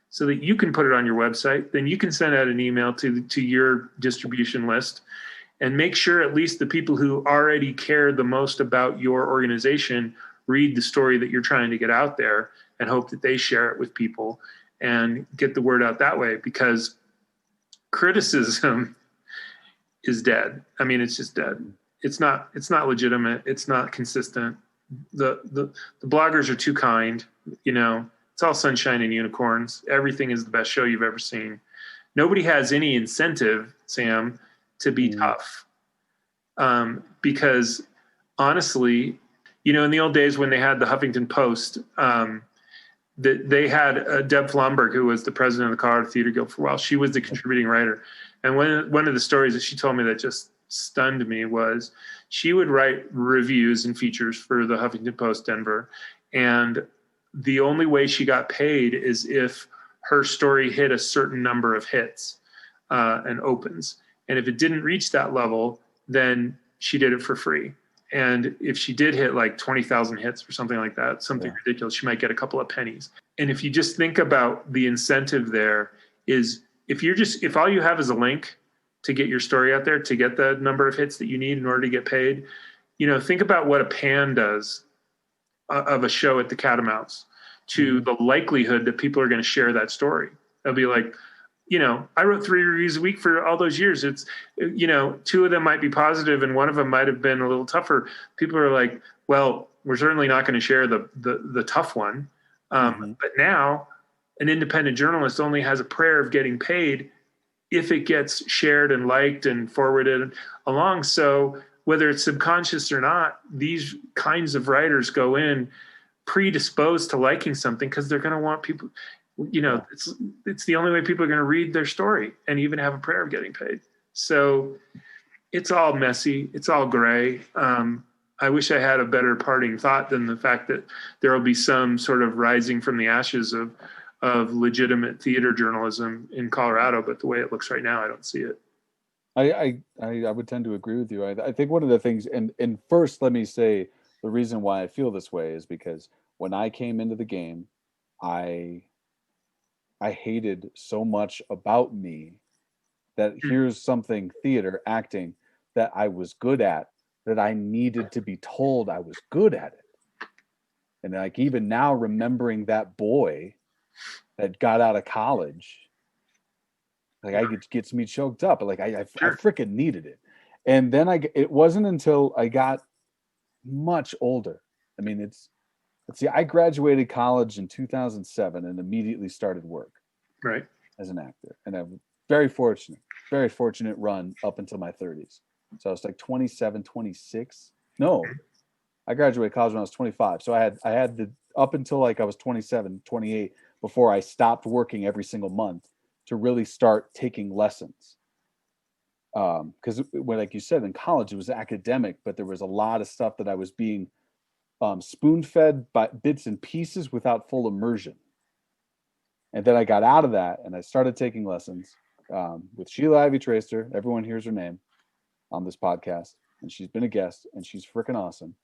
so that you can put it on your website. Then you can send out an email to your distribution list and make sure at least the people who already care the most about your organization read the story that you're trying to get out there and hope that they share it with people and get the word out that way, because criticism is dead. I mean, it's just dead. it's not legitimate. It's not consistent. The bloggers are too kind. It's all sunshine and unicorns. Everything is the best show you've ever seen. Nobody has any incentive, Sam, to be tough. Because honestly, in the old days when they had the Huffington Post, they had Deb Flomberg, who was the president of the Colorado Theater Guild for a while. She was the contributing writer. And one of the stories that she told me that just stunned me was she would write reviews and features for the Huffington Post Denver. And the only way she got paid is if her story hit a certain number of hits and opens. And if it didn't reach that level, then she did it for free. And if she did hit like 20,000 hits or something like that, something ridiculous, she might get a couple of pennies. And if you just think about the incentive there is if all you have is a link to get your story out there, to get the number of hits that you need in order to get paid, think about what a pan does of a show at the Catamounts to the likelihood that people are going to share that story. They'll be like, I wrote 3 reviews a week for all those years. It's, 2 of them might be positive and one of them might have been a little tougher. People are like, well, we're certainly not going to share the tough one. But now an independent journalist only has a prayer of getting paid if it gets shared and liked and forwarded along. So whether it's subconscious or not, these kinds of writers go in predisposed to liking something because they're going to want people, it's the only way people are going to read their story and even have a prayer of getting paid. So it's all messy. It's all gray. I wish I had a better parting thought than the fact that there will be some sort of rising from the ashes of legitimate theater journalism in Colorado. But the way it looks right now, I don't see it. I would tend to agree with you. I think one of the things, and first, let me say the reason why I feel this way is because when I came into the game, I hated so much about me that here's something theater acting that I was good at, that I needed to be told I was good at it. And like even now remembering that boy that got out of college, like it gets me choked up. Like I freaking needed it. And then it wasn't until I got much older. I mean, let's see, I graduated college in 2007 and immediately started work as an actor. And I'm very fortunate run up until my 30s. So I was like 27, 26. No, I graduated college when I was 25. So I had the up until like I was 27, 28 before I stopped working every single month to really start taking lessons. Because like you said, in college, it was academic, but there was a lot of stuff that I was being spoon-fed by bits and pieces without full immersion. And then I got out of that and I started taking lessons with Sheila Ivy Traster. Everyone hears her name on this podcast, and she's been a guest, and she's freaking awesome.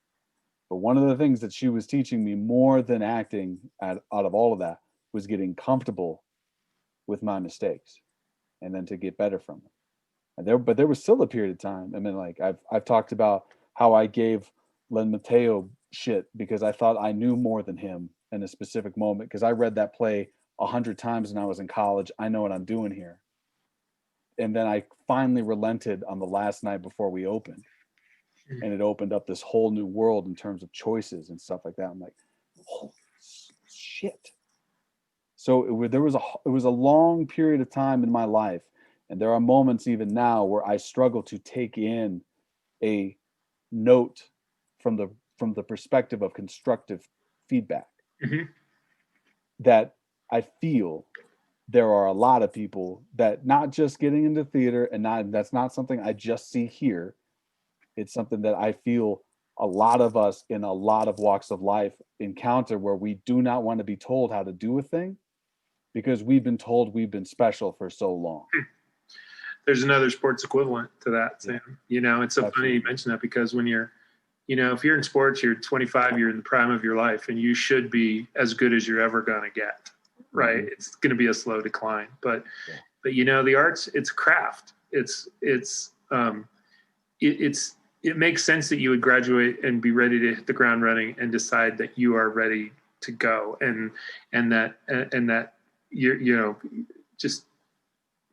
But one of the things that she was teaching me more than acting out of all of that was getting comfortable with my mistakes and then to get better from them. But there was still a period of time. I mean, like I've talked about how I gave Len Mateo shit because I thought I knew more than him in a specific moment because I read that play 100 times when I was in college. I know what I'm doing here. And then I finally relented on the last night before we opened. And it opened up this whole new world in terms of choices and stuff like that. I'm like, holy shit. So it was a long period of time in my life. And there are moments even now where I struggle to take in a note from the perspective of constructive feedback. That I feel there are a lot of people that not just getting into theater and that's not something I just see here. It's something that I feel a lot of us in a lot of walks of life encounter where we do not want to be told how to do a thing because we've been told we've been special for so long. There's another sports equivalent to that, Sam. It's so funny you mention that because when you're, if you're in sports, you're 25, you're in the prime of your life and you should be as good as you're ever going to get, right? It's going to be a slow decline, but the arts, it's a craft. It makes sense that you would graduate and be ready to hit the ground running and decide that you are ready to go and that you're just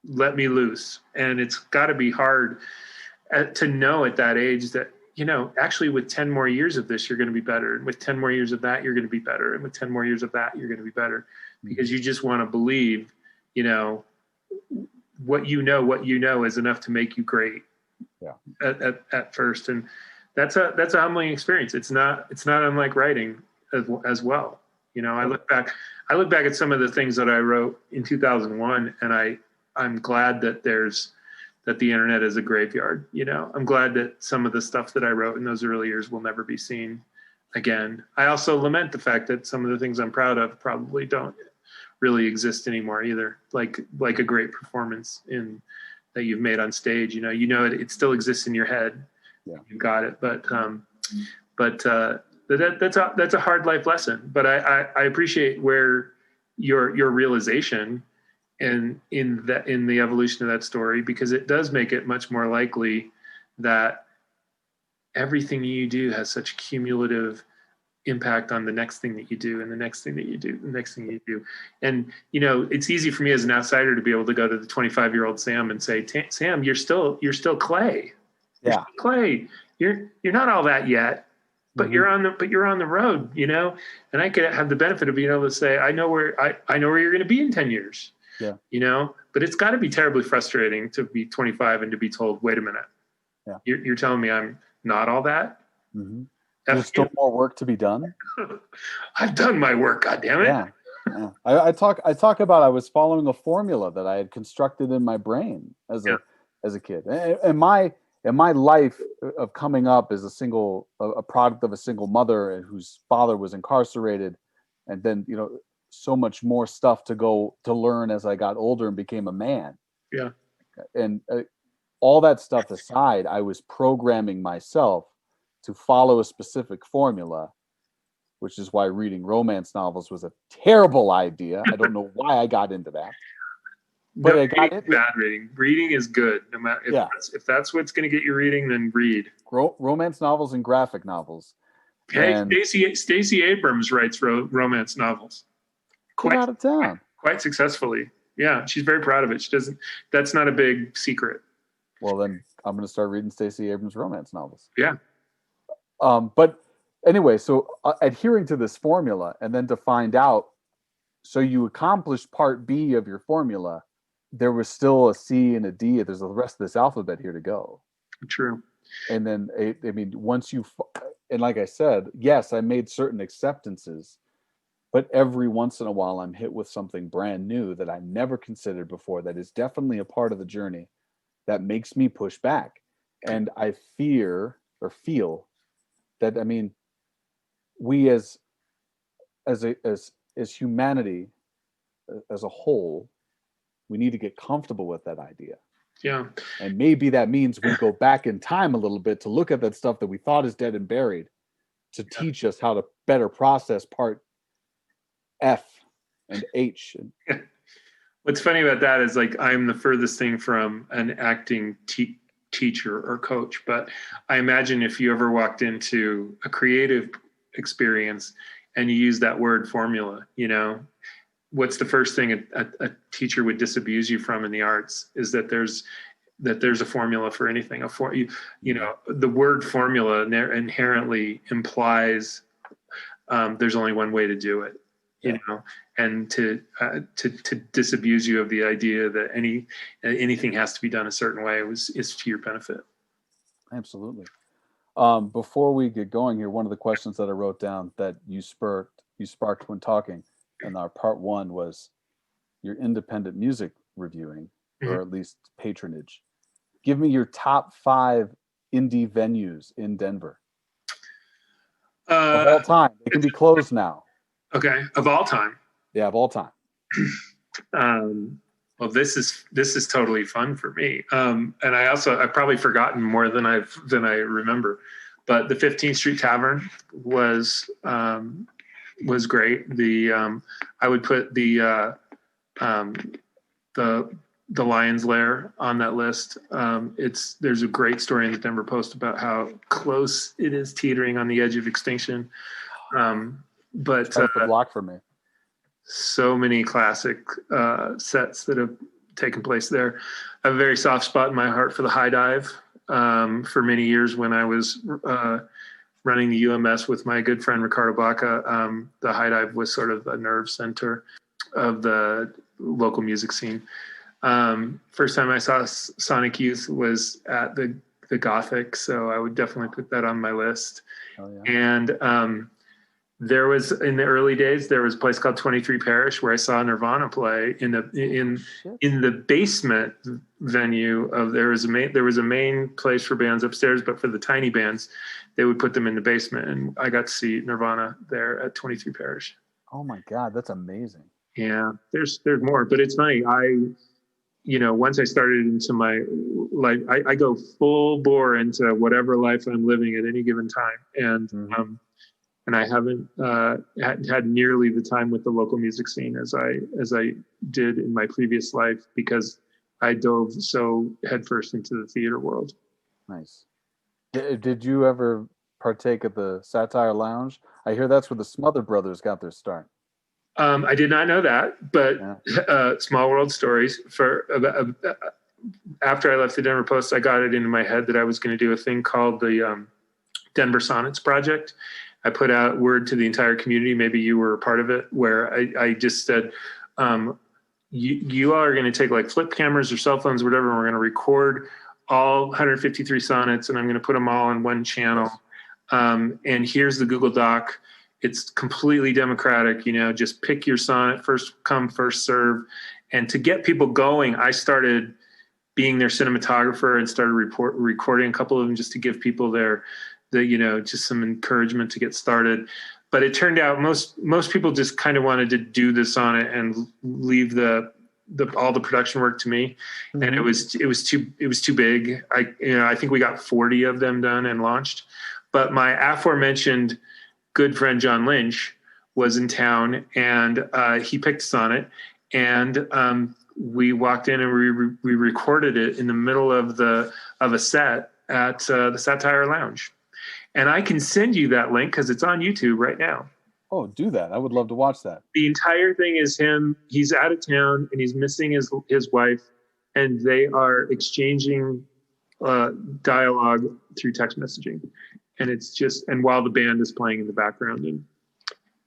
let me loose. And it's got to be hard to know at that age that actually with 10 more years of this, you're going to be better. And with 10 more years of that, you're going to be better. And with 10 more years of that, you're going to be better, because you just want to believe, what you know is enough to make you great. Yeah. At first. And that's a humbling experience. It's not unlike writing as well. I look back at some of the things that I wrote in 2001, and I'm glad that that the internet is a graveyard. I'm glad that some of the stuff that I wrote in those early years will never be seen again. I also lament the fact that some of the things I'm proud of probably don't really exist anymore either. Like a great performance that you've made on stage. It still exists in your head. Yeah. You got it. But that's a hard life lesson. But I appreciate where your realization and in the evolution of that story, because it does make it much more likely that everything you do has such cumulative impact on the next thing that you do, and the next thing that you do, the next thing you do. And it's easy for me as an outsider to be able to go to the 25-year-old Sam and say, Sam, you're still clay. You're still clay. You're not all that yet, but you're on the road, and I could have the benefit of being able to say, I know where you're going to be in 10 years. Yeah. But it's got to be terribly frustrating to be 25 and to be told, wait a minute. Yeah. You're telling me I'm not all that? Mm-hmm. There's still more work to be done. I've done my work, goddammit. Yeah. I talk about, I was following a formula that I had constructed in my brain as a kid. And my life of coming up as a product of a single mother whose father was incarcerated, and then so much more stuff to learn as I got older and became a man. Yeah. And all that stuff aside, I was programming myself to follow a specific formula, which is why reading romance novels was a terrible idea. I don't know why I got into that. But I got it. Bad reading. Reading is good. No matter if that's what's going to get you reading, then read. Romance novels and graphic novels. Hey, Stacey Abrams writes romance novels. Quite out of town. Quite successfully. Yeah, she's very proud of it. She doesn't. That's not a big secret. Well, then I'm going to start reading Stacey Abrams romance novels. Yeah. But anyway, so adhering to this formula, and then to find out, so you accomplished part B of your formula, there was still a C and a D. There's the rest of this alphabet here to go. True. And then, once and like I said, yes, I made certain acceptances, but every once in a while I'm hit with something brand new that I never considered before, that is definitely a part of the journey that makes me push back. And I feel that, we as humanity as a whole, we need to get comfortable with that idea. Yeah. And maybe that means we go back in time a little bit to look at that stuff that we thought is dead and buried, to teach us how to better process part F and H. What's funny about that is, like, I'm the furthest thing from an acting teacher or coach, but I imagine if you ever walked into a creative experience and you use that word formula, what's the first thing a teacher would disabuse you from in the arts is that there's a formula for anything. The word formula inherently implies there's only one way to do it. And to disabuse you of the idea that anything has to be done a certain way is to your benefit. Absolutely. Before we get going here, one of the questions that I wrote down that you sparked when talking, and our part one was your independent music reviewing, or at least patronage. Give me your top 5 indie venues in Denver of all time. They can be closed now. Okay, of all time. Yeah, of all time. Well, this is totally fun for me. And I've probably forgotten more than I remember, but the 15th Street Tavern was great. I would put the Lion's Lair on that list. There's a great story in the Denver Post about how close it is teetering on the edge of extinction. But it's a block for me. So many classic sets that have taken place there. I have a very soft spot in my heart for the High Dive for many years when I was running the UMS with my good friend Ricardo Baca. The High Dive was sort of a nerve center of the local music scene. First time I saw Sonic Youth was at the Gothic, so I would definitely put that on my list. Oh, yeah. And there was, in the early days, there was a place called 23 Parish where I saw Nirvana play in the basement venue of, there was a main place for bands upstairs, but for the tiny bands, they would put them in the basement, and I got to see Nirvana there at 23 Parish. Oh my God, that's amazing. Yeah, there's more, but it's funny. Once I started into my life, I go full bore into whatever life I'm living at any given time. And, and I haven't had nearly the time with the local music scene as I did in my previous life, because I dove so headfirst into the theater world. Nice. Did you ever partake at the Satire Lounge? I hear that's where the Smother Brothers got their start. I did not know that, but Small World Stories. After I left the Denver Post, I got it into my head that I was going to do a thing called the Denver Sonnets Project. I put out word to the entire community. Maybe you were a part of it, where I just said, you all are going to take like flip cameras or cell phones, or whatever, and we're going to record all 153 sonnets, and I'm going to put them all on one channel. And here's the Google Doc. It's completely democratic, just pick your sonnet, first come, first serve. And to get people going, I started being their cinematographer and started recording a couple of them just to give people just some encouragement to get started. But it turned out most people just kind of wanted to do the sonnet and leave all the production work to me. Mm-hmm. And it was too big. I think we got 40 of them done and launched. But my aforementioned good friend John Lynch was in town, and he picked sonnet, and we walked in and we recorded it in the middle of a set at the Satire Lounge. And I can send you that link because it's on YouTube right now. Oh, do that. I would love to watch that. The entire thing is him. He's out of town and he's missing his wife, and they are exchanging dialogue through text messaging. And and while the band is playing in the background, and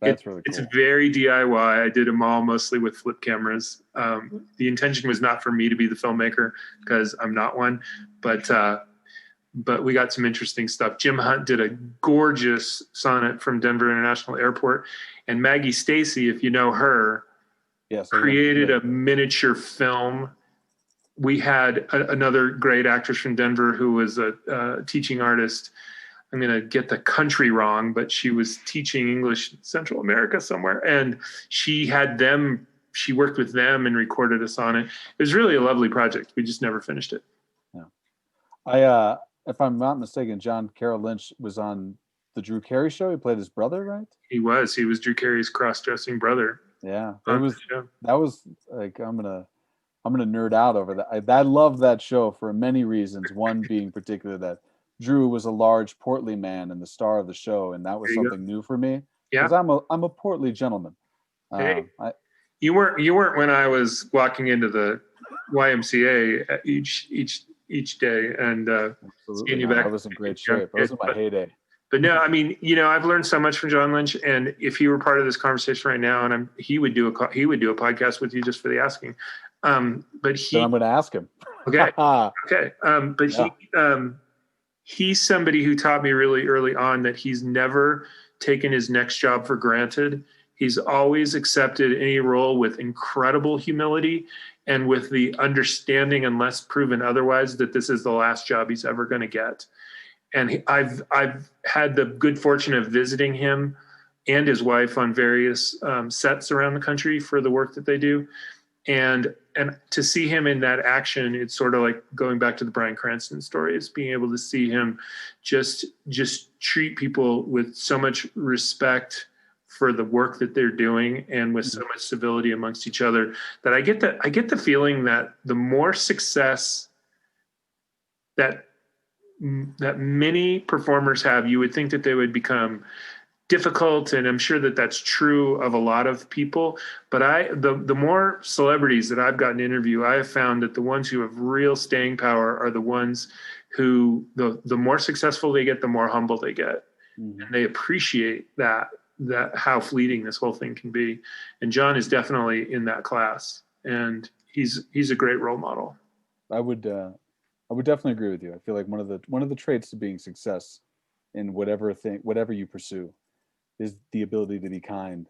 that's really cool. It's very DIY. I did them all mostly with flip cameras. The intention was not for me to be the filmmaker, because I'm not one, but we got some interesting stuff. Jim Hunt did a gorgeous sonnet from Denver International Airport, and Maggie Stacy, if you know her, created a miniature film. We had another great actress from Denver who was a teaching artist. I'm going to get the country wrong, but she was teaching English in Central America somewhere. And she worked with them and recorded a sonnet. It was really a lovely project. We just never finished it. Yeah. If I'm not mistaken, John Carroll Lynch was on the Drew Carey show. He played his brother, right? He was Drew Carey's cross-dressing brother. Yeah. That was like, I'm going to nerd out over that. I love that show for many reasons. One being particular that Drew was a large, portly man and the star of the show, and that was something new for me. Yeah, because I'm a portly gentleman. Hey, you weren't when I was walking into the YMCA each day and seeing you back. I was in great shape. I was in my heyday. But no, I mean, I've learned so much from John Lynch, and if he were part of this conversation right now, and he would do a podcast with you just for the asking. But then I'm going to ask him. Okay. Okay. But he's somebody who taught me really early on that he's never taken his next job for granted. He's always accepted any role with incredible humility and with the understanding, unless proven otherwise, that this is the last job he's ever going to get. And I've had the good fortune of visiting him and his wife on various sets around the country for the work that they do. And to see him in that action, it's sort of like going back to the Bryan Cranston story. It's being able to see him just treat people with so much respect for the work that they're doing and with so much civility amongst each other, that I get the feeling that the more success that many performers have, you would think that they would become difficult, and I'm sure that that's true of a lot of people. But the more celebrities that I've gotten to interview, I have found that the ones who have real staying power are the ones who the more successful they get, the more humble they get. Mhm. And they appreciate that how fleeting this whole thing can be. And John is definitely in that class, and he's a great role model. I would definitely agree with you. I feel like one of the traits to being success in whatever you pursue is the ability to be kind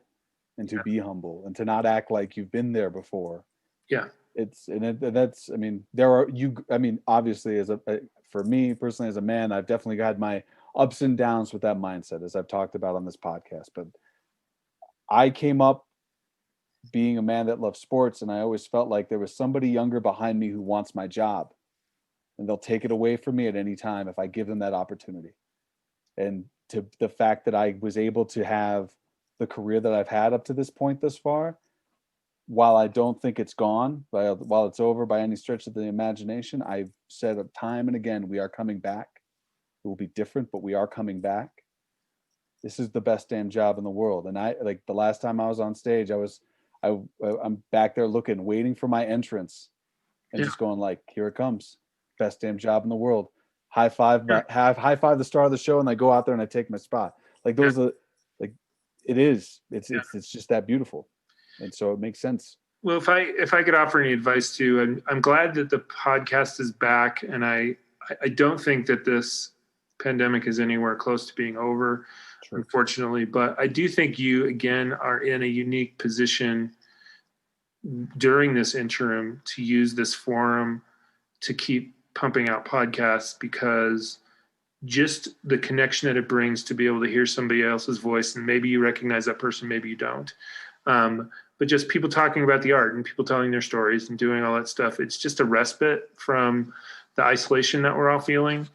and to be humble and to not act like you've been there before. Yeah. That's, I mean, obviously for me personally as a man, I've definitely had my ups and downs with that mindset, as I've talked about on this podcast. But I came up being a man that loves sports, and I always felt like there was somebody younger behind me who wants my job, and they'll take it away from me at any time if I give them that opportunity. And to the fact that I was able to have the career that I've had up to this point thus far, while I don't think it's gone, while it's over by any stretch of the imagination, I've said time and again, we are coming back. It will be different, but we are coming back. This is the best damn job in the world. And I, like, the last time I was on stage, I'm back there waiting for my entrance, and just going like, here it comes, best damn job in the world. High five the star of the show, and I go out there and I take my spot. Like those are like, it's just that beautiful. And so it makes sense. Well, if I could offer any advice too, I'm glad that the podcast is back, and I don't think that this pandemic is anywhere close to being over, unfortunately. But I do think you again are in a unique position during this interim to use this forum to keep pumping out podcasts, because just the connection that it brings to be able to hear somebody else's voice, and maybe you recognize that person, maybe you don't. But just people talking about the art and people telling their stories and doing all that stuff. It's just a respite from the isolation that we're all feeling.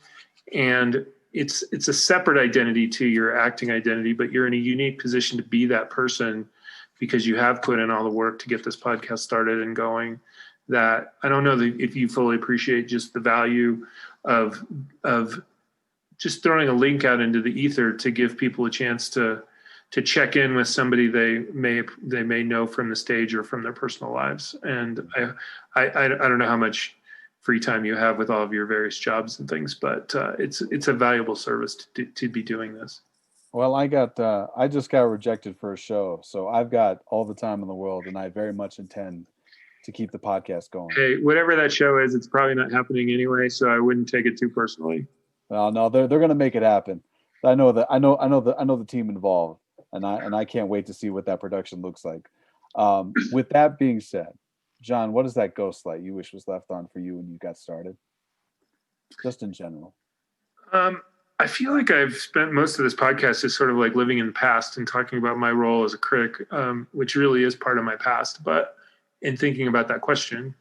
And it's a separate identity to your acting identity, but you're in a unique position to be that person because you have put in all the work to get this podcast started and going. That I don't know if you fully appreciate just the value of just throwing a link out into the ether to give people a chance to check in with somebody they may know from the stage or from their personal lives. And I don't know how much free time you have with all of your various jobs and things, but it's a valuable service to be doing this. Well, I just got rejected for a show, so I've got all the time in the world, and I very much intend to keep the podcast going. Hey, whatever that show is, it's probably not happening anyway, so I wouldn't take it too personally. Well, no, they're going to make it happen. I know the team involved, and I can't wait to see what that production looks like. With that being said, John, what is that ghost light you wish was left on for you when you got started? Just in general. I feel like I've spent most of this podcast just sort of like living in the past and talking about my role as a critic, which really is part of my past. But in thinking about that question,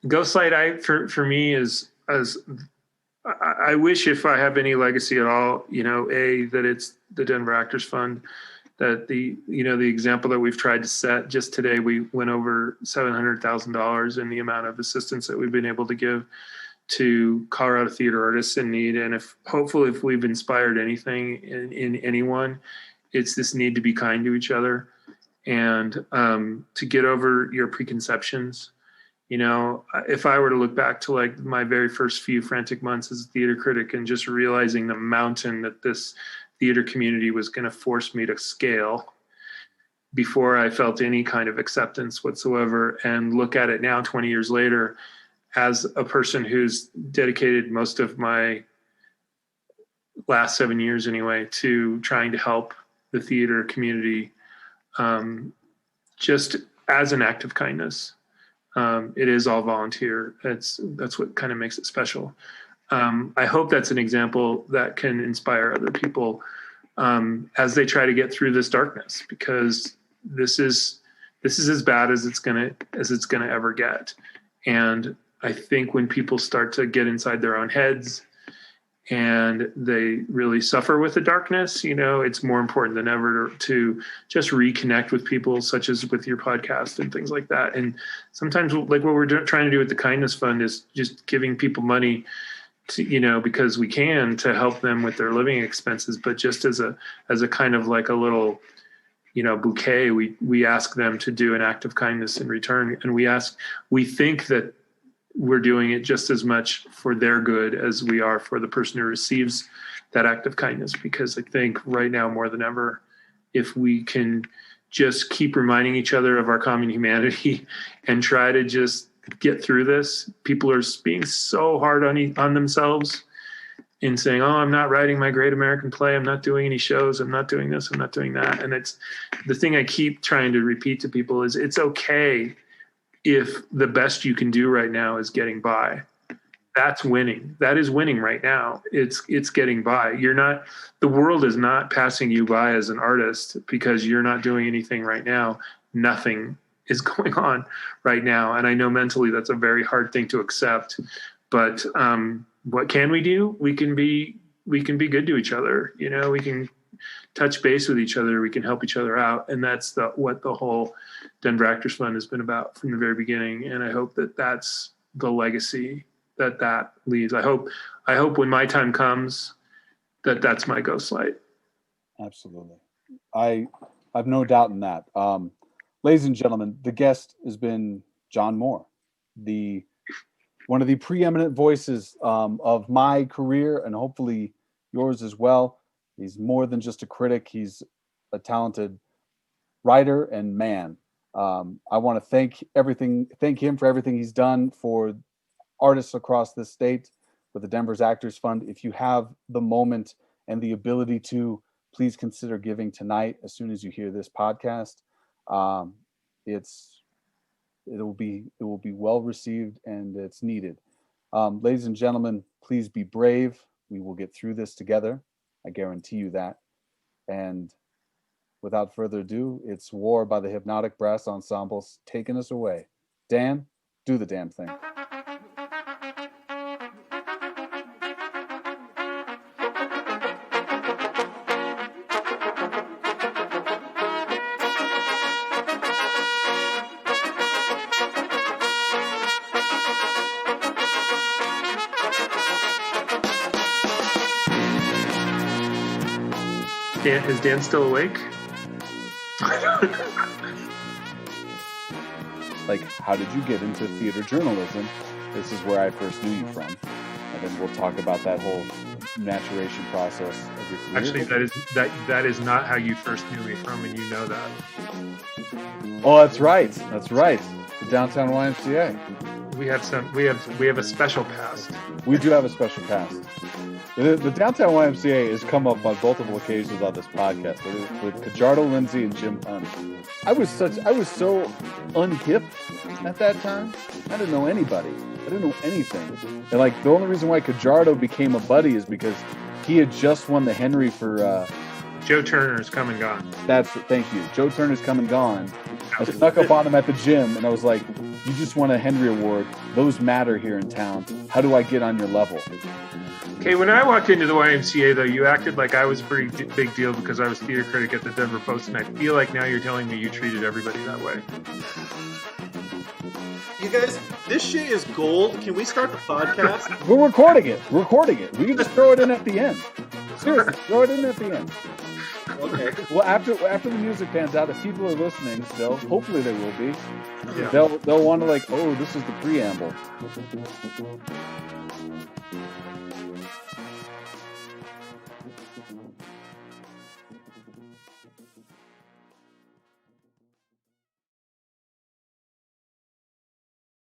ghost light, for me is as I wish, if I have any legacy at all, that it's the Denver Actors Fund, that the example that we've tried to set. Just today, we went over $700,000 in the amount of assistance that we've been able to give to Colorado theater artists in need. And hopefully if we've inspired anything in anyone, it's this need to be kind to each other and to get over your preconceptions. If I were to look back to like my very first few frantic months as a theater critic and just realizing the mountain that this theater community was going to force me to scale before I felt any kind of acceptance whatsoever, and look at it now 20 years later as a person who's dedicated most of my last 7 years anyway to trying to help the theater community, just as an act of kindness. It is all volunteer. That's what kind of makes it special. I hope that's an example that can inspire other people as they try to get through this darkness, because this is as bad as it's gonna ever get. And I think when people start to get inside their own heads and they really suffer with the darkness, it's more important than ever to just reconnect with people, such as with your podcast and things like that. And sometimes, like what we're trying to do with the Kindness Fund is just giving people money to, because we can, to help them with their living expenses, but just as a kind of like a little, bouquet, we ask them to do an act of kindness in return. And we think that we're doing it just as much for their good as we are for the person who receives that act of kindness. Because I think right now more than ever, if we can just keep reminding each other of our common humanity and try to just get through this. People are being so hard on themselves in saying, oh, I'm not writing my great American play. I'm not doing any shows. I'm not doing this. I'm not doing that. And it's the thing I keep trying to repeat to people is it's okay if the best you can do right now is getting by. That's winning. That is winning right now. It's getting by. The world is not passing you by as an artist because you're not doing anything right now. Nothing is going on right now. And I know mentally that's a very hard thing to accept, but what can we do? We can be good to each other. You know, we can touch base with each other. We can help each other out. And that's what the whole Denver Actors Fund has been about from the very beginning. And I hope that that's the legacy that leaves. I hope when my time comes that's my ghost light. Absolutely. I've no doubt in that. Ladies and gentlemen, the guest has been John Moore, one of the preeminent voices of my career and hopefully yours as well. He's more than just a critic. He's a talented writer and man. I want to thank him for everything he's done for artists across the state with the Denver's Actors Fund. If you have the moment and the ability to, please consider giving tonight as soon as you hear this podcast. It will be well received and it's needed. Ladies and gentlemen, please be brave. We will get through this together. I guarantee you that. And without further ado, it's War by the Hypnotic Brass Ensembles taking us away. Dan, do the damn thing. Is Dan still awake? Like, how did you get into theater journalism? This is where I first knew you from. And then we'll talk about that whole maturation process of your career. Actually, that is not how you first knew me from, and you know that. Oh, that's right. That's right. The Downtown YMCA. We have a special past. We do have a special past. The Downtown YMCA has come up on multiple occasions on this podcast with Cajardo Lindsay and Jim Hunt. I was so unhip at that time. I didn't know anybody. I didn't know anything. And like the only reason why Cajardo became a buddy is because he had just won the Henry for Joe Turner's Come and Gone. Thank you. Joe Turner's Come and Gone. I snuck up on him at the gym and I was like, you just won a Henry Award. Those matter here in town. How do I get on your level? Okay, when I walked into the YMCA, though, you acted like I was a pretty big deal because I was theater critic at the Denver Post, and I feel like now you're telling me you treated everybody that way. You guys, this shit is gold. Can we start the podcast? We're recording it. We can just throw it in at the end. Seriously, throw it in at the end. Okay. Well, after the music pans out, if people are listening still, hopefully they will be. Yeah. They'll want to like, oh, this is the preamble.